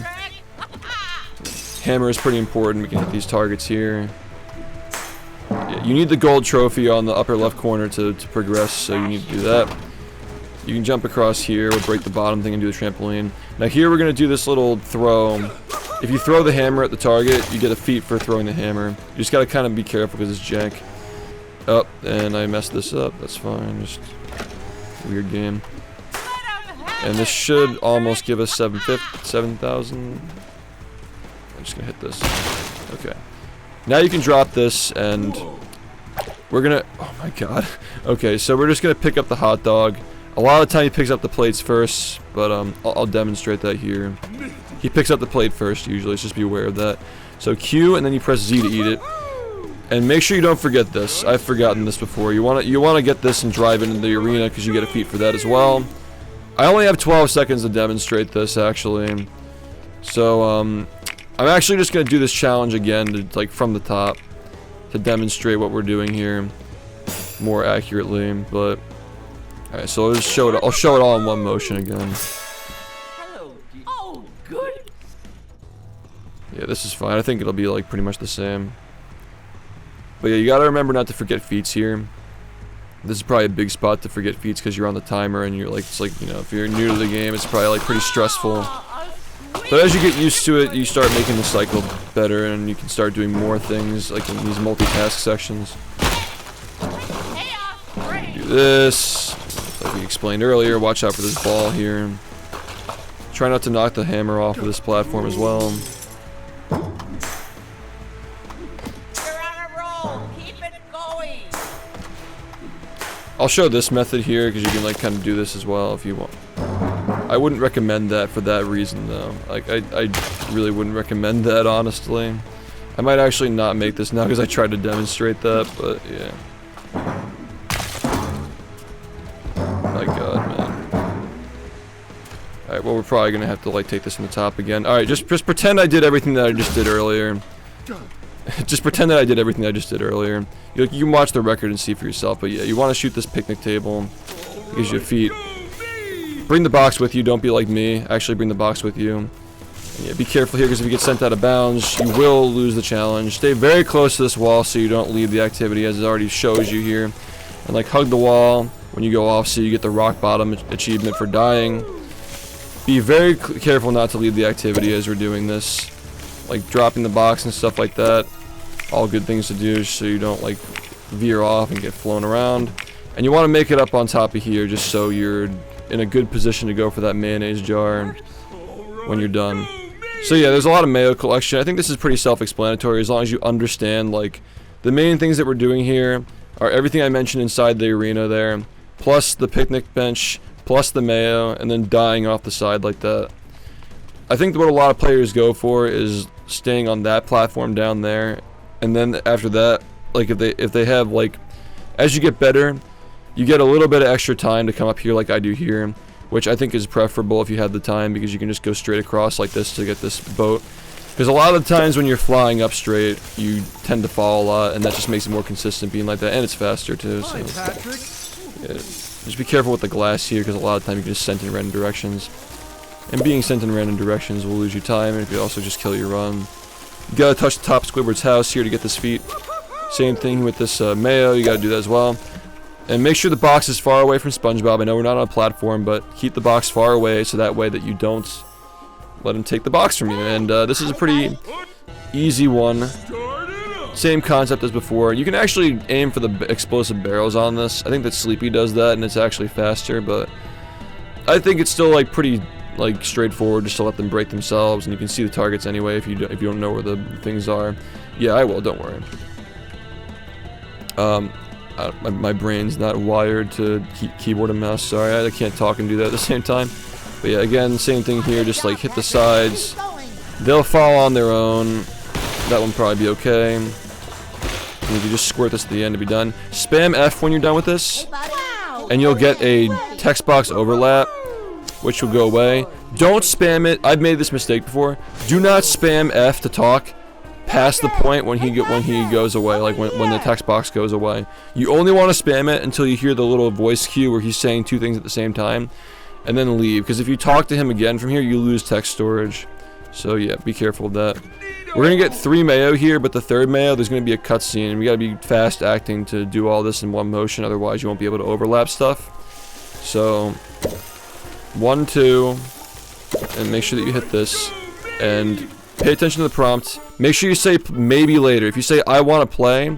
Hammer is pretty important. We can hit these targets here. Yeah, you need the gold trophy on the upper left corner to progress, so you need to do that. You can jump across here, we'll break the bottom thing and do the trampoline. Now here we're going to do this little throw. If you throw the hammer at the target, you get a feat for throwing the hammer. You just got to kind of be careful because it's jank. Oh, and I messed this up. That's fine. Just a weird game. And this should almost give us 7,000. I'm just going to hit this. Okay. Now you can drop this and we're going to... Oh my god. Okay, so we're just going to pick up the hot dog. A lot of the time he picks up the plates first, but I'll demonstrate that here. He picks up the plate first usually, so just be aware of that. So Q and then you press Z to eat it. And make sure you don't forget this. I've forgotten this before. You want to get this and drive into the arena because you get a feat for that as well. I only have 12 seconds to demonstrate this actually. So I'm actually just going to do this challenge again to, like from the top to demonstrate what we're doing here more accurately, but alright, so I'll just show it. I'll show it all in one motion again. Hello. Oh, good. Yeah, this is fine. I think it'll be like pretty much the same. But yeah, you gotta remember not to forget feats here. This is probably a big spot to forget feats because you're on the timer and you're like, it's like, you know, if you're new to the game, it's probably like pretty stressful. But as you get used to it, you start making the cycle better and you can start doing more things like in these multitask sections. Do this. Like we explained earlier, watch out for this ball here. Try not to knock the hammer off of this platform as well. You're on a roll. Keep it going. I'll show this method here because you can like kind of do this as well if you want. I wouldn't recommend that for that reason though. Like I really wouldn't recommend that honestly. I might actually not make this now because I tried to demonstrate that, but yeah. My god, man. Alright, well we're probably gonna have to like take this from the top again. Alright, just pretend I did everything that I just did earlier. Just pretend that I did everything I just did earlier. You can watch the record and see for yourself, but yeah, you want to shoot this picnic table. It gives you a feat. Bring the box with you, don't be like me. Actually bring the box with you. And yeah, be careful here because if you get sent out of bounds, you will lose the challenge. Stay very close to this wall so you don't leave the activity as it already shows you here. And like hug the wall when you go off so you get the rock bottom achievement for dying. Be very careful not to leave the activity as we're doing this. Like dropping the box and stuff like that. All good things to do so you don't like veer off and get flown around. And you want to make it up on top of here just so you're in a good position to go for that mayonnaise jar when you're done. So yeah, there's a lot of mayo collection. I think this is pretty self-explanatory as long as you understand like the main things that we're doing here are everything I mentioned inside the arena there, plus the picnic bench, plus the mayo, and then dying off the side like that. I think what a lot of players go for is staying on that platform down there, and then after that, like if they have like, as you get better, you get a little bit of extra time to come up here like I do here, which I think is preferable if you have the time because you can just go straight across like this to get this boat. Because a lot of the times when you're flying up straight, you tend to fall a lot, and that just makes it more consistent being like that, and it's faster too. So yeah, just be careful with the glass here because a lot of time you can just send in random directions. And being sent in random directions will lose you time, and it could also just kill your run. You gotta touch the top Squidward's house here to get this feat. Same thing with this mayo, you gotta do that as well. And make sure the box is far away from SpongeBob. I know we're not on a platform, but keep the box far away so that way that you don't let him take the box from you. And this is a pretty easy one. Same concept as before. You can actually aim for the explosive barrels on this. I think that Sleepy does that, and it's actually faster, but I think it's still like pretty like straightforward just to let them break themselves, and you can see the targets anyway if you don't know where the things are. Yeah, I will. Don't worry. My brain's not wired to keyboard and mouse. Sorry, I can't talk and do that at the same time. But yeah, again, same thing here, just like hit the sides. They'll fall on their own. That one probably be okay. And you can just squirt this at the end to be done. Spam F when you're done with this, and you'll get a text box overlap, which will go away. Don't spam it. I've made this mistake before. Do not spam F to talk past the point when he goes away, like when the text box goes away. You only want to spam it until you hear the little voice cue where he's saying two things at the same time, and then leave. Because if you talk to him again from here, you lose text storage. So yeah, be careful of that. We're gonna get 3 mayo here, but the 3rd mayo, there's gonna be a cutscene, and we gotta be fast acting to do all this in one motion. Otherwise, you won't be able to overlap stuff. So 1, 2, and make sure that you hit this, and pay attention to the prompt. Make sure you say maybe later. If you say I want to play,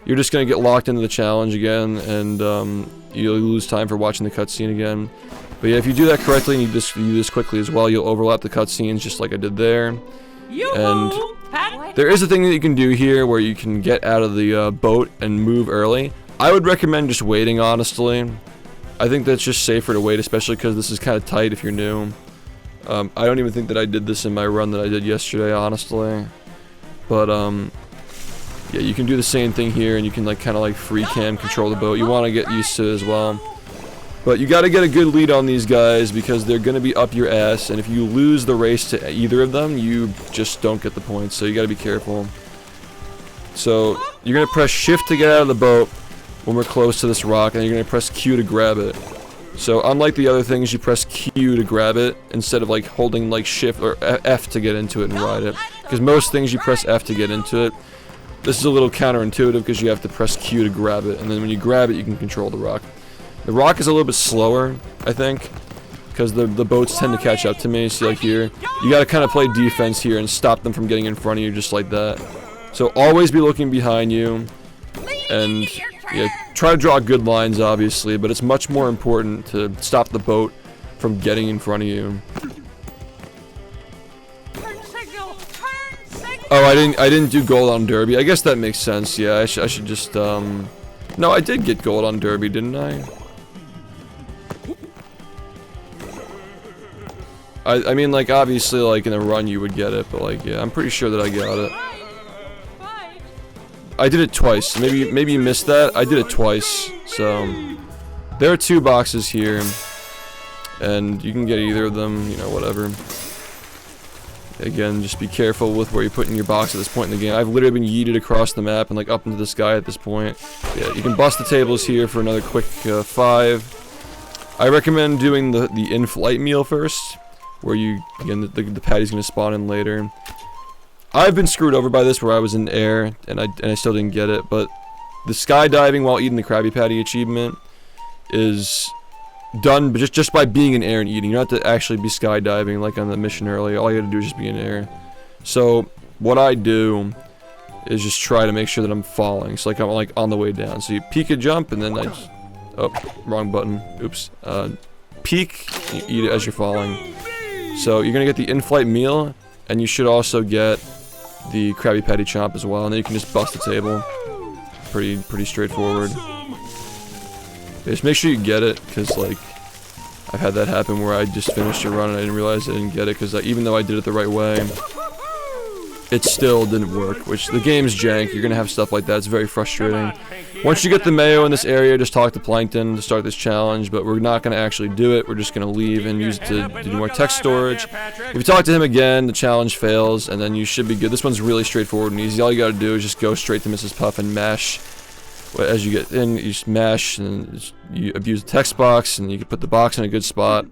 you're just gonna get locked into the challenge again, and you'll lose time for watching the cutscene again. But yeah, if you do that correctly and you do this quickly as well, you'll overlap the cutscenes just like I did there. And there is a thing that you can do here where you can get out of the boat and move early. I would recommend just waiting, honestly. I think that's just safer to wait, especially because this is kind of tight if you're new. I don't even think that I did this in my run that I did yesterday, honestly. But yeah, you can do the same thing here, and you can like kind of like free cam control the boat. You want to get used to it as well. But you got to get a good lead on these guys because they're going to be up your ass, and if you lose the race to either of them, you just don't get the points, so you got to be careful. So you're going to press shift to get out of the boat when we're close to this rock, and you're going to press Q to grab it. So unlike the other things, you press Q to grab it instead of like holding like shift or F to get into it and ride it. Because most things you press F to get into it. This is a little counterintuitive because you have to press Q to grab it, and then when you grab it, you can control the rock. The rock is a little bit slower, I think, because the boats tend to catch up to me. See, like here, you got to kind of play defense here and stop them from getting in front of you just like that. So always be looking behind you, and yeah, try to draw good lines, obviously, but it's much more important to stop the boat from getting in front of you. Oh, I didn't do gold on Derby. I guess that makes sense. Yeah, I should just no, I did get gold on Derby, didn't I? I mean, like, obviously, like, in a run you would get it, but, like, yeah, I'm pretty sure that I got it. I did it twice. Maybe you missed that. I did it twice. So, there are 2 boxes here, and you can get either of them, you know, whatever. Again, just be careful with where you're putting your box at this point in the game. I've literally been yeeted across the map and, like, up into the sky at this point. Yeah, you can bust the tables here for another quick 5. I recommend doing the in-flight meal first, where you, again, the patty's gonna spawn in later. I've been screwed over by this where I was in air and I still didn't get it, but the skydiving while eating the Krabby Patty achievement is done just by being in air and eating. You don't have to actually be skydiving like on the mission earlier. All you gotta do is just be in air. So what I do is just try to make sure that I'm falling. So like I'm like on the way down. So you peek a jump and then I just, oh, wrong button. Oops. Peek, you eat it as you're falling. So you're gonna get the in-flight meal, and you should also get the Krabby Patty chomp as well, and then you can just bust the table. Pretty straightforward. Just make sure you get it, because like I've had that happen where I just finished a run and I didn't realize I didn't get it, because even though I did it the right way, it still didn't work, which the game's jank. You're gonna have stuff like that. It's very frustrating. Once you get the mayo in this area, just talk to Plankton to start this challenge, but we're not gonna actually do it. We're just gonna leave and use it to do more text storage. If you talk to him again, the challenge fails, and then you should be good. This one's really straightforward and easy. All you gotta do is just go straight to Mrs. Puff and mash. As you get in, you just mash, and you abuse the text box, and you can put the box in a good spot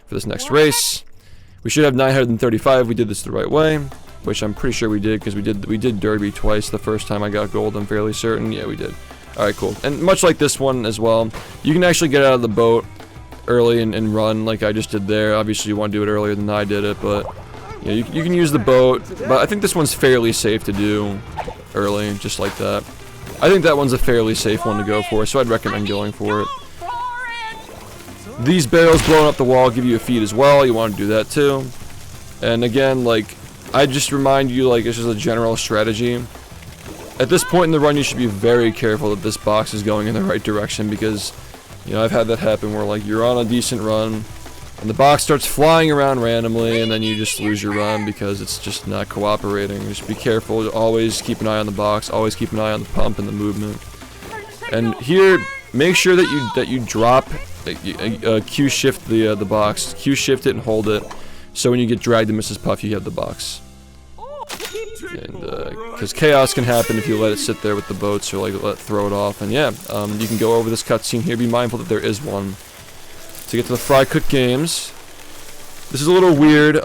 for this next race. We should have 935 if we did this the right way, which I'm pretty sure we did, because we did Derby twice. The first time I got gold, I'm fairly certain. Yeah, we did. Alright, cool. And much like this one as well, you can actually get out of the boat early and run like I just did there. Obviously, you want to do it earlier than I did it, but yeah, you can use the boat. But I think this one's fairly safe to do early, just like that. I think that one's a fairly safe one to go for, so I'd recommend going for it. These barrels blowing up the wall give you a feed as well. You want to do that too. And again, like, I just remind you, like, it's just a general strategy. At this point in the run, you should be very careful that this box is going in the right direction, because, you know, I've had that happen where, like, you're on a decent run, And the box starts flying around randomly, and then you just lose your run because it's just not cooperating. Just be careful. Always keep an eye on the box. Always keep an eye on the pump and the movement. And here, make sure that you drop, Q shift the box. Q shift it and hold it. So when you get dragged to Mrs. Puff, you have the box. And because chaos can happen if you let it sit there with the boats or like throw it off. And yeah, you can go over this cutscene here. Be mindful that there is one. To get to the Fry Cook games, this is a little weird.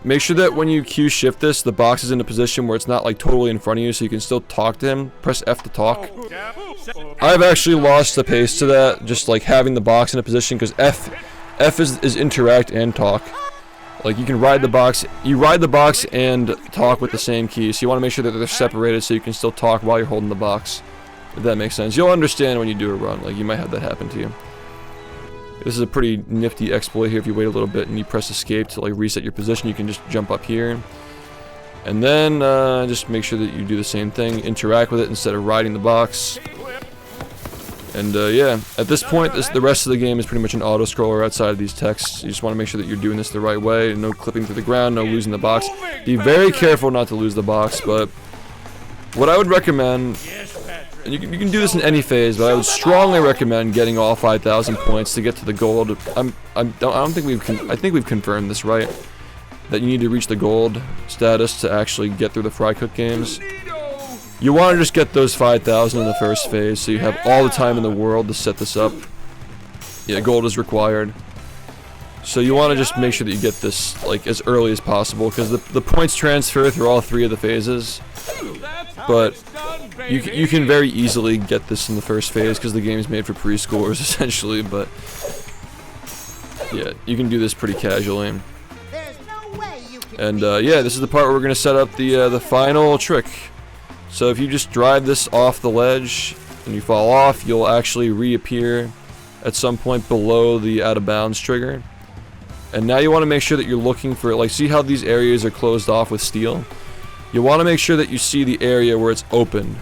Make sure that when you Q shift this, the box is in a position where it's not like totally in front of you, so you can still talk to him. Press F to talk. I've actually lost the pace to that, just like having the box in a position, because F is interact and talk. Like you can ride the box, and talk with the same key, so you want to make sure that they're separated so you can still talk while you're holding the box. If that makes sense. You'll understand when you do a run, like you might have that happen to you. This is a pretty nifty exploit here. If you wait a little bit and you press escape to like reset your position, you can just jump up here. And then just make sure that you do the same thing, interact with it instead of riding the box. And yeah, at this point, the rest of the game is pretty much an auto-scroller outside of these texts. You just want to make sure that you're doing this the right way. No clipping to the ground, no losing the box. Be very careful not to lose the box, but what I would recommend, and you can do this in any phase, but I would strongly recommend getting all 5,000 points to get to the gold. I think we've confirmed this, right? That you need to reach the gold status to actually get through the Fry Cook games. You want to just get those 5,000 in the first phase, so you have all the time in the world to set this up. Yeah, gold is required. So you want to just make sure that you get this like as early as possible, because the points transfer through all 3 of the phases. But you can very easily get this in the first phase because the game is made for preschoolers essentially. But yeah, you can do this pretty casually. And yeah, this is the part where we're gonna set up the final trick. So if you just drive this off the ledge and you fall off, you'll actually reappear at some point below the out of bounds trigger. And now you want to make sure that you're looking for, like, see how these areas are closed off with steel? You want to make sure that you see the area where it's open.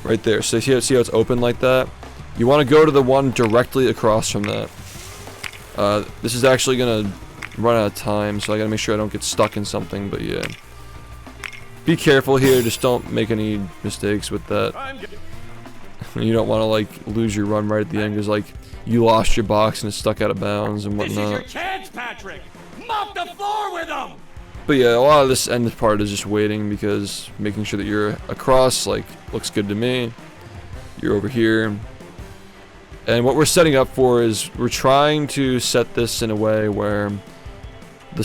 Right there. So see how it's open like that? You want to go to the one directly across from that. This is actually going to run out of time, so I got to make sure I don't get stuck in something, but yeah. Be careful here, just don't make any mistakes with that. You don't want to like lose your run right at the end because like you lost your box and it's stuck out of bounds and whatnot. This is your chance, Patrick. Mop the floor with them. But yeah, a lot of this end part is just waiting, because making sure that you're across like looks good to me. You're over here. And what we're setting up for is we're trying to set this in a way where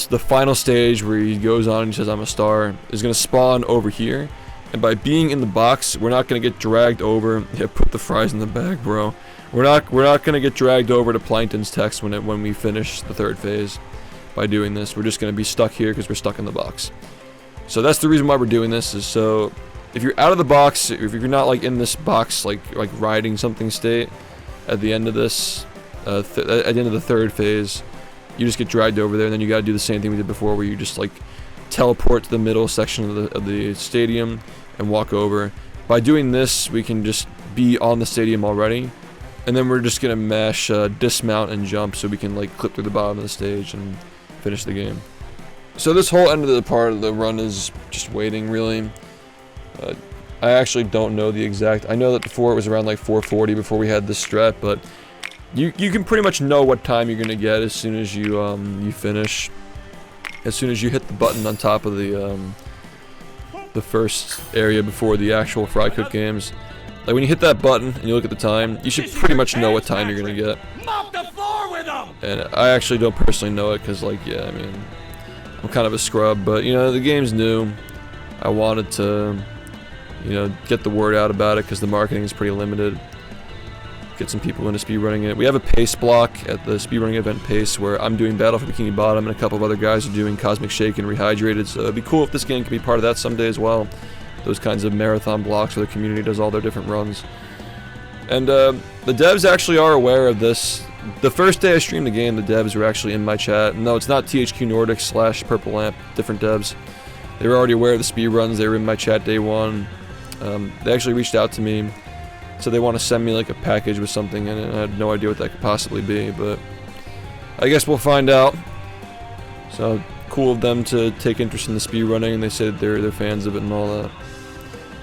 the final stage where he goes on and he says I'm a star is going to spawn over here, and by being in the box we're not going to get dragged over. Yeah, put the fries in the bag, bro. We're not going to get dragged over to Plankton's text when we finish the 3rd phase. By doing this, we're just going to be stuck here because we're stuck in the box. So that's the reason why we're doing this, is so if you're out of the box, if you're not like in this box like riding something state at the end of this at the end of the 3rd phase, you just get dragged over there, and then you gotta do the same thing we did before, where you just like teleport to the middle section of the stadium and walk over. By doing this, we can just be on the stadium already, and then we're just gonna mash dismount and jump so we can like clip through the bottom of the stage and finish the game. So this whole end of the part of the run is just waiting, really. I actually don't know the exact. I know that before it was around like 4:40 before we had this strat, but you can pretty much know what time you're gonna get as soon as you finish. As soon as you hit the button on top of the first area before the actual Fry Cook games. Like when you hit that button and you look at the time, you should pretty much know what time you're gonna get. Mop the floor with them. And I actually don't personally know it because, like, yeah, I mean, I'm kind of a scrub, but you know, the game's new. I wanted to, you know, get the word out about it because the marketing is pretty limited. Get some people into speedrunning it. We have a pace block at the speedrunning event Pace where I'm doing Battle for Bikini Bottom and a couple of other guys are doing Cosmic Shake and Rehydrated, so it'd be cool if this game could be part of that someday as well. Those kinds of marathon blocks where the community does all their different runs. And the devs actually are aware of this. The first day I streamed the game, the devs were actually in my chat. No, it's not THQ Nordic / Purple Lamp, different devs. They were already aware of the speedruns, they were in my chat day one. They actually reached out to me. So they want to send me like a package with something in it, and I had no idea what that could possibly be, but I guess we'll find out. So cool of them to take interest in the speedrunning, and they said they're fans of it and all that.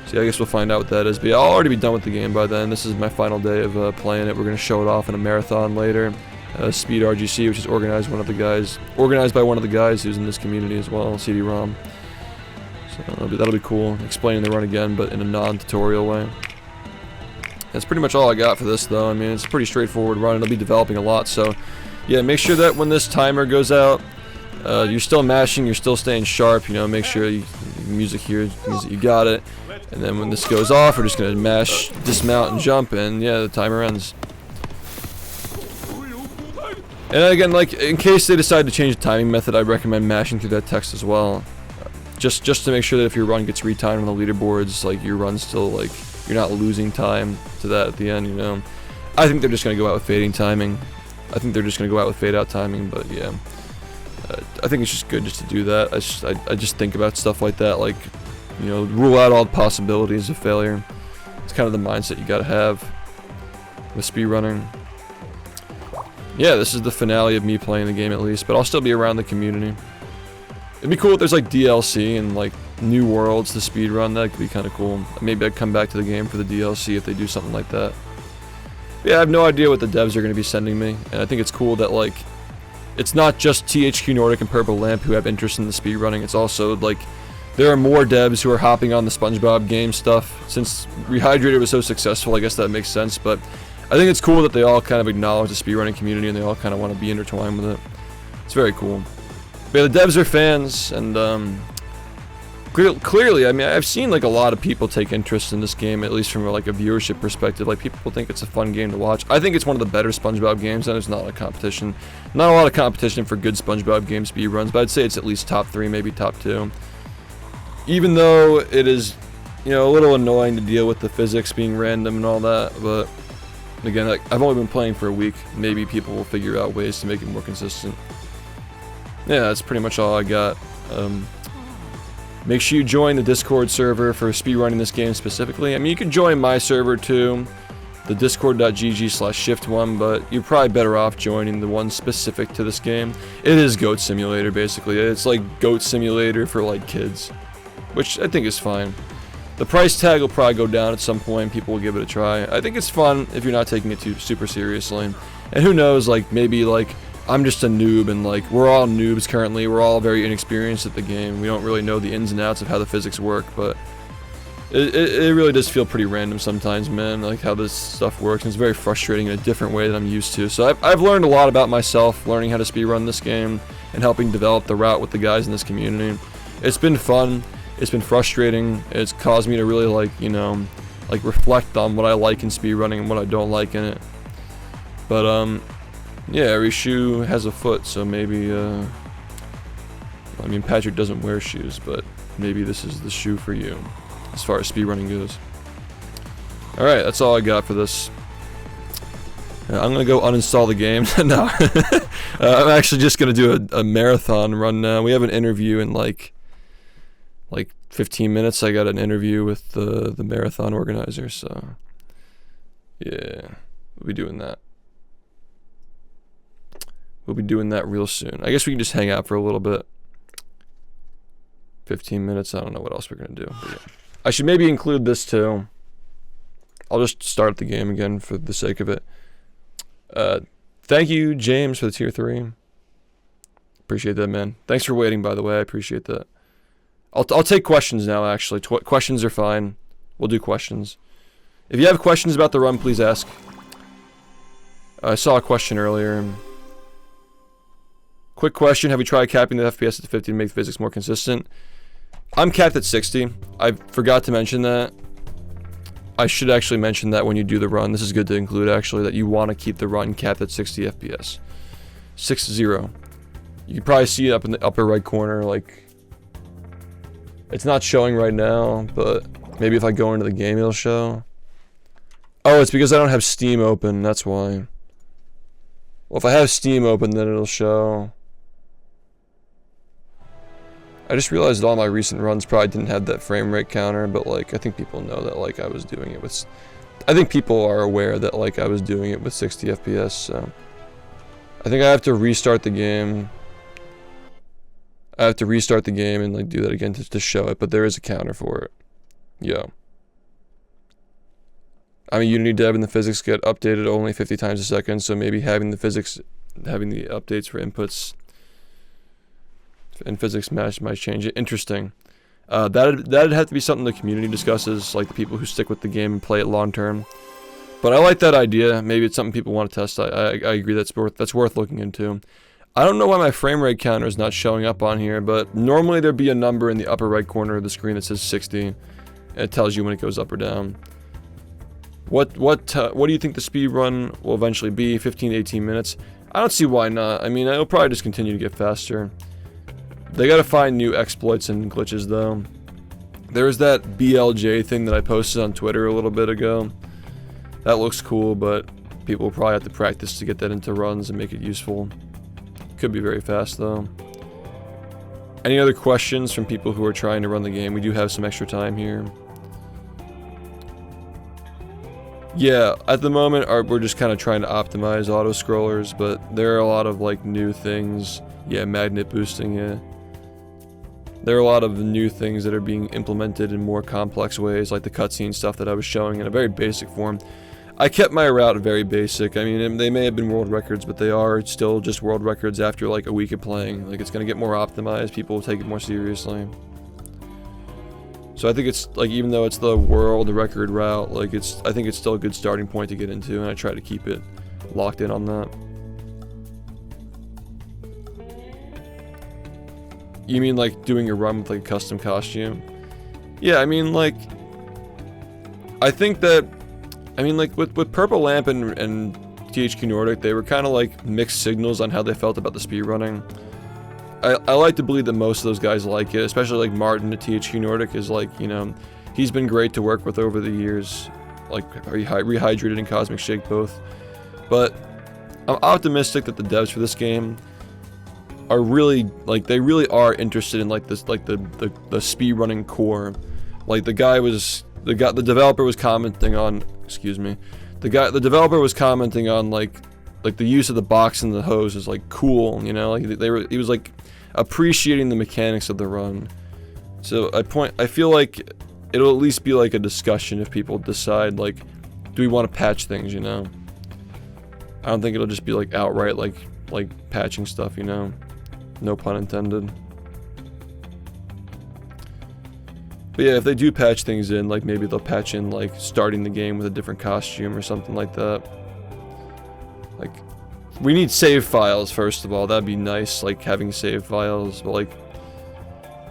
So yeah, I guess we'll find out what that is. But yeah, I'll already be done with the game by then. This is my final day of playing it. We're gonna show it off in a marathon later. Speed RGC, which is organized by one of the guys who's in this community as well, CD-ROM. So that'll be cool. Explaining the run again, but in a non-tutorial way. That's pretty much all I got for this, though. I mean, it's a pretty straightforward run. It'll be developing a lot, so yeah, make sure that when this timer goes out, you're still mashing, you're still staying sharp, you know, make sure music here means that you got it. And then when this goes off, we're just going to mash, dismount, and jump, and yeah, the timer ends. And again, like, in case they decide to change the timing method, I recommend mashing through that text as well. Just to make sure that if your run gets retimed on the leaderboards, like, your run's still, like, you're not losing time to that at the end, you know. I think they're just going to go out with fading timing. I think they're just going to go out with fade out timing, but yeah. I think it's just good just to do that. I just think about stuff like that, like, you know, rule out all the possibilities of failure. It's kind of the mindset you gotta have with speedrunning. Yeah, this is the finale of me playing the game at least, but I'll still be around the community. It'd be cool if there's like DLC and like new worlds to speedrun. That could be kind of cool. Maybe I'd come back to the game for the DLC if they do something like that. But yeah, I have no idea what the devs are going to be sending me, and I think it's cool that like it's not just THQ Nordic and Purple Lamp who have interest in the speedrunning. It's also like there are more devs who are hopping on the SpongeBob game stuff. Since Rehydrated was so successful, I guess that makes sense, but I think it's cool that they all kind of acknowledge the speedrunning community and they all kind of want to be intertwined with it. It's very cool. But yeah, the devs are fans, and clearly, I mean, I've seen like a lot of people take interest in this game, at least from like a viewership perspective. Like, people think it's a fun game to watch. I think it's one of the better SpongeBob games, and there's not a competition. Not a lot of competition for good SpongeBob game speedruns, but I'd say it's at least top 3, maybe top 2. Even though it is, you know, a little annoying to deal with the physics being random and all that, but again, like, I've only been playing for a week. Maybe people will figure out ways to make it more consistent. Yeah, that's pretty much all I got. Make sure you join the Discord server for speedrunning this game specifically. I mean, you can join my server too, the discord.gg/shift1, but you're probably better off joining the one specific to this game. It is Goat Simulator, basically. It's like Goat Simulator for like kids, which I think is fine. The price tag will probably go down at some point. People will give it a try. I think it's fun if you're not taking it too super seriously. And who knows, like, maybe like I'm just a noob, and like we're all noobs currently. We're all very inexperienced at the game. We don't really know the ins and outs of how the physics work, but it really does feel pretty random sometimes, man, like how this stuff works, and it's very frustrating in a different way that I'm used to. So I've learned a lot about myself, learning how to speedrun this game, and helping develop the route with the guys in this community. It's been fun. It's been frustrating. It's caused me to really, like, you know, like reflect on what I like in speedrunning and what I don't like in it. But yeah, every shoe has a foot, so maybe I mean, Patrick doesn't wear shoes, but maybe this is the shoe for you as far as speedrunning goes. Alright, that's all I got for this. I'm gonna go uninstall the game. No. I'm actually just gonna do a marathon run now. We have an interview in like 15 minutes. I got an interview with the marathon organizer, so yeah, we'll be doing that. We'll be doing that real soon. I guess we can just hang out for a little bit. 15 minutes, I don't know what else we're gonna do. But yeah. I should maybe include this too. I'll just start the game again for the sake of it. Thank you, James, for the tier 3. Appreciate that, man. Thanks for waiting, by the way. I appreciate that. I'll take questions now, actually. Questions are fine. We'll do questions. If you have questions about the run, please ask. I saw a question earlier. Quick question. Have you tried capping the FPS at 50 to make the physics more consistent? I'm capped at 60. I forgot to mention that. I should actually mention that when you do the run. This is good to include, actually, that you want to keep the run capped at 60 FPS. 60. You can probably see it up in the upper right corner, like... It's not showing right now, but maybe if I go into the game, it'll show. Oh, it's because I don't have Steam open, that's why. Well, if I have Steam open, then it'll show. I just realized that all my recent runs probably didn't have that frame rate counter, but like, I think people know that like I was doing it with... I think people are aware that like I was doing it with 60 FPS, so... I think I have to restart the game. I have to restart the game and like do that again to show it, but there is a counter for it. Yeah. I mean, Unity Dev and the physics get updated only 50 times a second, so maybe having the updates for inputs and physics match might change it. Interesting. That'd have to be something the community discusses, like the people who stick with the game and play it long term. But I like that idea. Maybe it's something people want to test. I agree that's worth looking into. I don't know why my frame rate counter is not showing up on here, but normally there'd be a number in the upper right corner of the screen that says 60, and it tells you when it goes up or down. What do you think the speed run will eventually be? 15 to 18 minutes? I don't see why not. I mean, it'll probably just continue to get faster. They gotta find new exploits and glitches though. There's that BLJ thing that I posted on Twitter a little bit ago. That looks cool, but people will probably have to practice to get that into runs and make it useful. Could be very fast though. Any other questions from people who are trying to run the game? We do have some extra time here. Yeah, at the moment we're just kind of trying to optimize auto scrollers, but there are a lot of like new things. Yeah, magnet boosting, yeah. There are a lot of new things that are being implemented in more complex ways, like the cutscene stuff that I was showing in a very basic form. I kept my route very basic. I mean, they may have been world records, but they are still just world records after like a week of playing. Like, it's gonna get more optimized, people will take it more seriously. So I think it's, like, even though it's the world record route, like, I think it's still a good starting point to get into, and I try to keep it locked in on that. You mean, like, doing a run with, like, a custom costume? Yeah, I mean, like, I think that, I mean, like, with Purple Lamp and THQ Nordic, they were kind of, like, mixed signals on how they felt about the speedrunning. I like to believe that most of those guys like it, especially like Martin at THQ Nordic is like, you know, he's been great to work with over the years, like Rehydrated and Cosmic Shake both. But I'm optimistic that the devs for this game are really, like, they really are interested in like this, like the speedrunning core. Like the developer was commenting on, the developer was commenting on like the use of the box and the hose is like cool, you know, like he was like appreciating the mechanics of the run. So I feel like it'll at least be like a discussion if people decide like, do we want to patch things, you know? I don't think it'll just be like outright like patching stuff, you know? No pun intended. But yeah, if they do patch things in, like maybe they'll patch in like starting the game with a different costume or something like that. Like, we need save files, first of all. That'd be nice, like, having save files. But, like,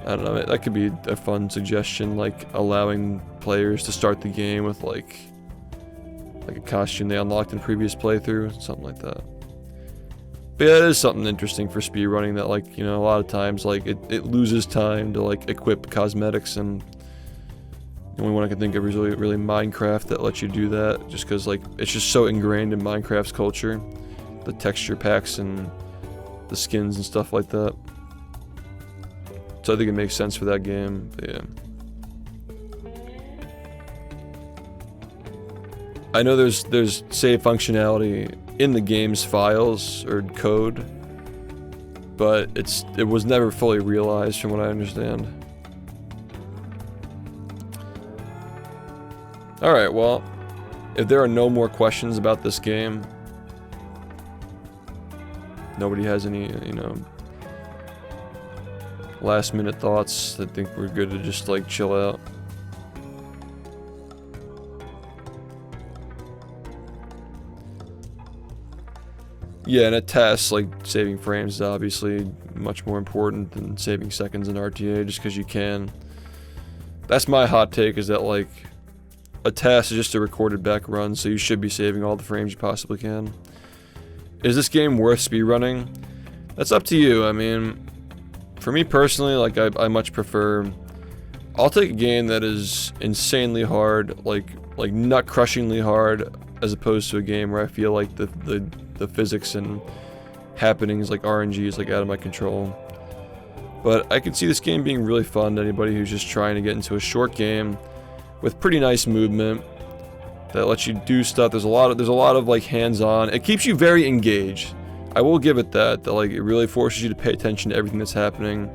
I don't know. That could be a fun suggestion, like, allowing players to start the game with, like a costume they unlocked in a previous playthrough. Something like that. But yeah, it is something interesting for speedrunning that, like, you know, a lot of times, like, it loses time to, like, equip cosmetics, and the only one I can think of is really Minecraft that lets you do that, just because, like, it's just so ingrained in Minecraft's culture, the texture packs and the skins and stuff like that. So I think it makes sense for that game. But yeah, I know there's save functionality in the game's files or code, but it was never fully realized from what I understand. Alright, well, if there are no more questions about this game, nobody has any, you know, last minute thoughts, I think we're good to just, like, chill out. Yeah, and at tests, like, saving frames is obviously much more important than saving seconds in RTA, just because you can. That's my hot take, is that, like, a task is just a recorded back run, so you should be saving all the frames you possibly can. Is this game worth speedrunning? That's up to you. I mean, for me personally, like, I much prefer... I'll take a game that is insanely hard, like nut-crushingly hard, as opposed to a game where I feel like the physics and happenings, like RNG, is, like, out of my control. But I can see this game being really fun to anybody who's just trying to get into a short game with pretty nice movement that lets you do stuff. There's a lot of like hands-on. It keeps you very engaged. I will give it that like it really forces you to pay attention to everything that's happening.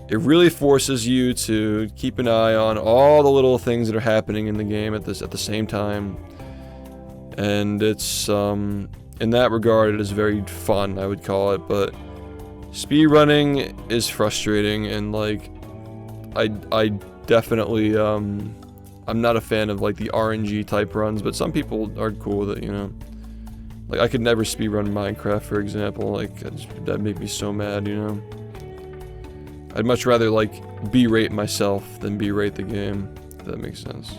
It really forces you to keep an eye on all the little things that are happening in the game at the same time. And it's in that regard it is very fun, I would call it, but speedrunning is frustrating, and like I definitely I'm not a fan of like the RNG type runs, but some people are cool with it, you know. Like I could never speedrun Minecraft, for example. Like that'd make me so mad, you know. I'd much rather like berate myself than berate the game, if that makes sense.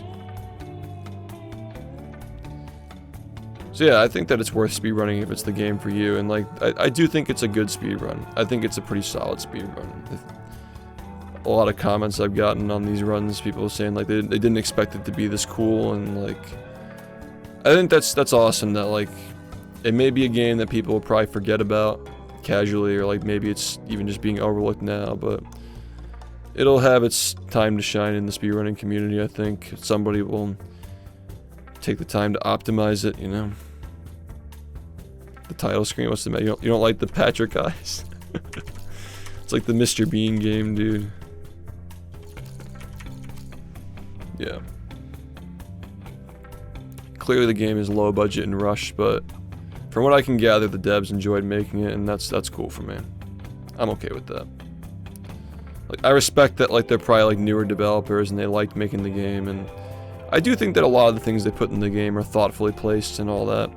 So yeah, I think that it's worth speedrunning if it's the game for you, and like I do think it's a good speedrun. I think it's a pretty solid speedrun. A lot of comments I've gotten on these runs, people saying like they didn't expect it to be this cool, and like I think that's awesome that like it may be a game that people will probably forget about casually, or like maybe it's even just being overlooked now, but it'll have its time to shine in the speedrunning community. I think somebody will take the time to optimize it, you know. The title screen, what's the matter? You don't like the Patrick eyes? It's like the Mr. Bean game, dude. Yeah. Clearly the game is low budget and rushed, but from what I can gather, the devs enjoyed making it, and that's cool for me. I'm okay with that. Like I respect that like they're probably like newer developers and they liked making the game, and I do think that a lot of the things they put in the game are thoughtfully placed and all that.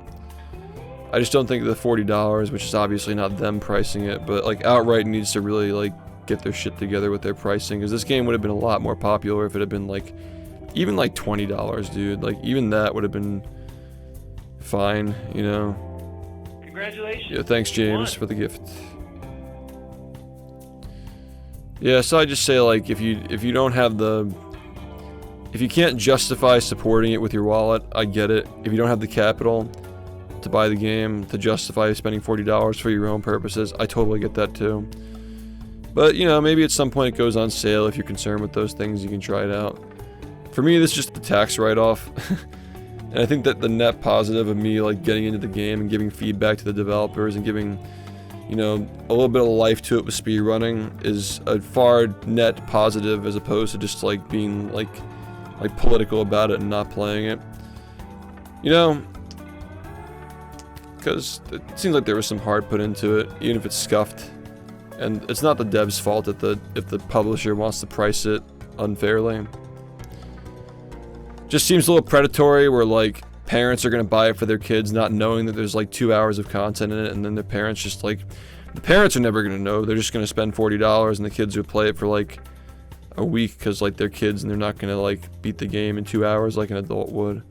I just don't think the $40, which is obviously not them pricing it, but like Outright needs to really like get their shit together with their pricing, because this game would have been a lot more popular if it had been like even like $20, dude. Like even that would have been fine, you know. Congratulations. Yeah, thanks James for the gift. Yeah, so I just say like if you don't have if you can't justify supporting it with your wallet, I get it. If you don't have the capital to buy the game, to justify spending $40 for your own purposes, I totally get that too. But, you know, maybe at some point it goes on sale. If you're concerned with those things, you can try it out. For me, this is just the tax write-off. And I think that the net positive of me, like, getting into the game and giving feedback to the developers and giving, you know, a little bit of life to it with speedrunning is a far net positive, as opposed to just, like, being, like political about it and not playing it. You know, because it seems like there was some heart put into it, even if it's scuffed. And it's not the dev's fault if the publisher wants to price it unfairly. Just seems a little predatory, where like parents are gonna buy it for their kids, not knowing that there's like 2 hours of content in it, and then the parents just like, the parents are never gonna know. They're just gonna spend $40, and the kids will play it for like a week because like they're kids, and they're not gonna like beat the game in 2 hours like an adult would.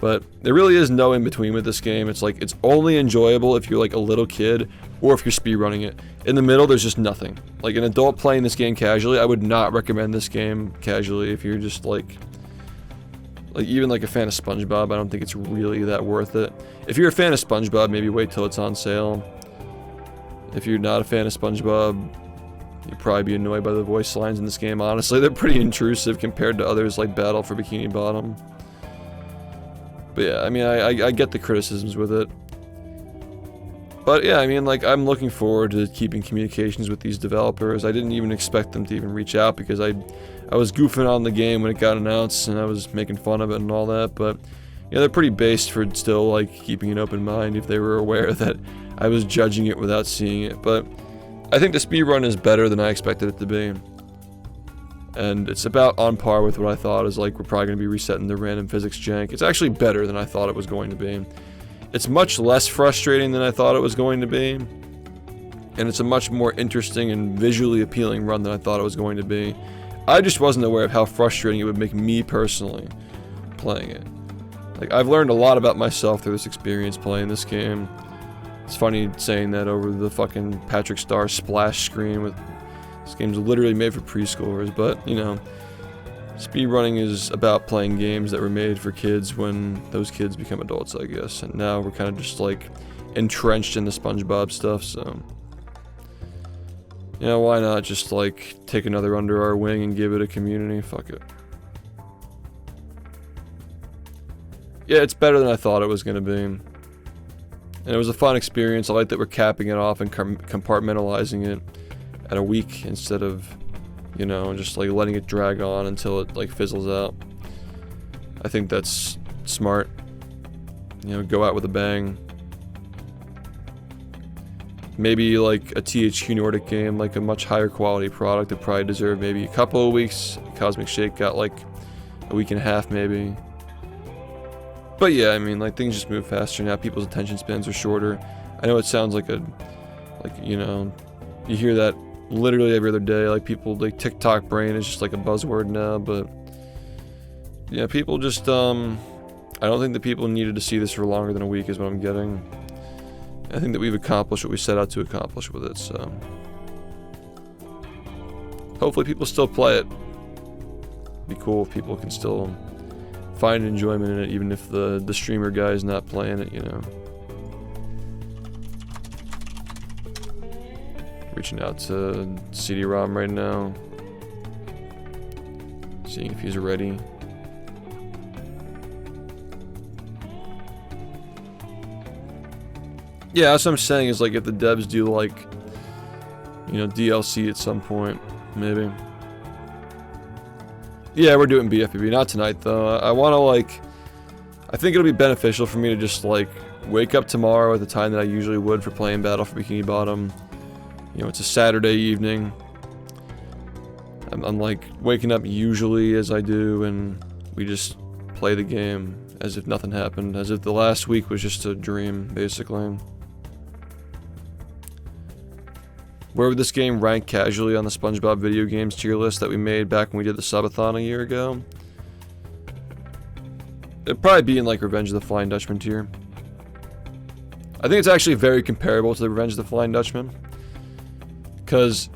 But there really is no in between with this game. It's like, it's only enjoyable if you're like a little kid or if you're speedrunning it. In the middle, there's just nothing. Like an adult playing this game casually, I would not recommend this game casually. If you're just like even like a fan of SpongeBob, I don't think it's really that worth it. If you're a fan of SpongeBob, maybe wait till it's on sale. If you're not a fan of SpongeBob, you'd probably be annoyed by the voice lines in this game, honestly. They're pretty intrusive compared to others like Battle for Bikini Bottom. But yeah, I mean, I get the criticisms with it. But yeah, I mean, like, I'm looking forward to keeping communications with these developers. I didn't even expect them to even reach out, because I was goofing on the game when it got announced, and I was making fun of it and all that. But, you know, they're pretty based for still, like, keeping an open mind if they were aware that I was judging it without seeing it. But I think the speedrun is better than I expected it to be. And it's about on par with what I thought is like, we're probably going to be resetting the random physics jank. It's actually better than I thought it was going to be. It's much less frustrating than I thought it was going to be. And it's a much more interesting and visually appealing run than I thought it was going to be. I just wasn't aware of how frustrating it would make me personally playing it. Like, I've learned a lot about myself through this experience playing this game. It's funny saying that over the fucking Patrick Star splash screen with... This game's literally made for preschoolers, but, you know, speedrunning is about playing games that were made for kids when those kids become adults, I guess. And now we're kind of just, like, entrenched in the SpongeBob stuff, so... Yeah, why not just, like, take another under our wing and give it a community? Fuck it. Yeah, it's better than I thought it was gonna be. And it was a fun experience. I like that we're capping it off and compartmentalizing it at a week instead of, you know, just like letting it drag on until it like fizzles out. I think that's smart. You know, go out with a bang. Maybe like a THQ Nordic game, like a much higher quality product that probably deserved maybe a couple of weeks. Cosmic Shake got like a week and a half maybe. But yeah, I mean, like, things just move faster now. People's attention spans are shorter. I know it sounds like you know, you hear that literally every other day. Like, people, like, TikTok brain is just like a buzzword now, but yeah, people just, I don't think that people needed to see this for longer than a week is what I'm getting. I think that we've accomplished what we set out to accomplish with it, so hopefully people still play it. Be cool if people can still find enjoyment in it, even if the streamer guy is not playing it, you know. Reaching out to CD-ROM right now, seeing if he's ready. Yeah, that's what I'm saying, is like if the devs do like, you know, DLC at some point, maybe. Yeah, we're doing BFBB, not tonight though. I want to like, I think it'll be beneficial for me to just like wake up tomorrow at the time that I usually would for playing Battle for Bikini Bottom. You know, it's a Saturday evening. I'm like waking up usually as I do, and we just play the game as if nothing happened, as if the last week was just a dream, basically. Where would this game rank casually on the SpongeBob video games tier list that we made back when we did the subathon a year ago? It'd probably be in like Revenge of the Flying Dutchman tier. I think it's actually very comparable to the Revenge of the Flying Dutchman, because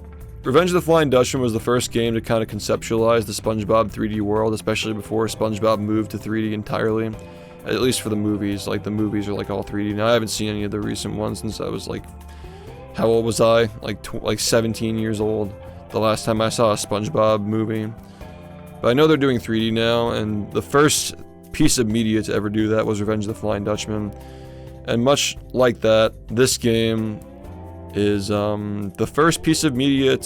Revenge of the Flying Dutchman was the first game to kind of conceptualize the SpongeBob 3D world, especially before SpongeBob moved to 3D entirely. At least for the movies. Like, the movies are like all 3D. Now, I haven't seen any of the recent ones since I was like, how old was I? Like 17 years old. The last time I saw a SpongeBob movie. But I know they're doing 3D now, and the first piece of media to ever do that was Revenge of the Flying Dutchman. And much like that, this game is the first piece of media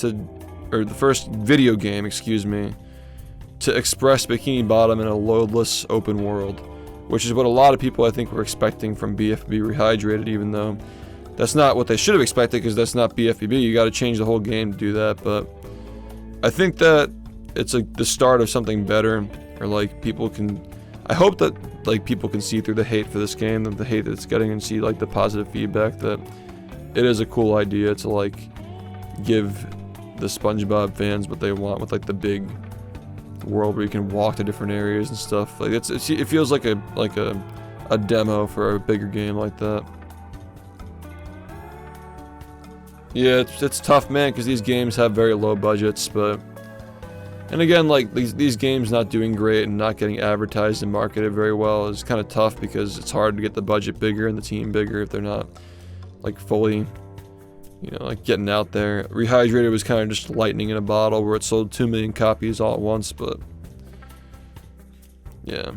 or the first video game, excuse me, to express Bikini Bottom in a loadless open world, which is what a lot of people I think were expecting from BFB Rehydrated, even though that's not what they should have expected, because that's not BFBB. You got to change the whole game to do that. But I think that it's like the start of something better, or like people can. I hope that like people can see through the hate for this game, the hate that it's getting, and see like the positive feedback that it is a cool idea to like give the SpongeBob fans what they want with like the big world where you can walk to different areas and stuff. Like it feels like a demo for a bigger game like that. Yeah, it's tough, man, because these games have very low budgets, but and again, like these games not doing great and not getting advertised and marketed very well is kind of tough, because it's hard to get the budget bigger and the team bigger if they're not like fully, you know, like getting out there. Rehydrated was kind of just lightning in a bottle, where it sold 2 million copies all at once, but yeah.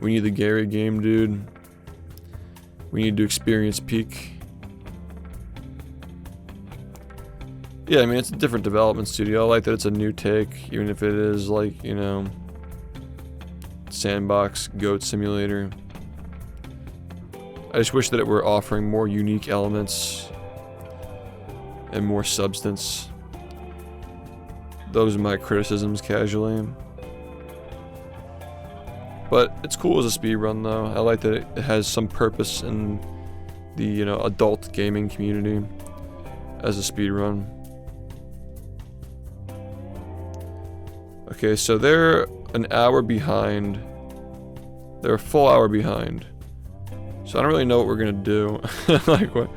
We need the Gary game, dude. We need to experience Peak. Yeah, I mean, it's a different development studio. I like that it's a new take, even if it is like, you know, sandbox goat simulator. I just wish that it were offering more unique elements and more substance. Those are my criticisms casually. But it's cool as a speedrun though. I like that it has some purpose in the, you know, adult gaming community as a speedrun. Okay, so they're an hour behind. They're a full hour behind. So I don't really know what we're gonna do. Like, what?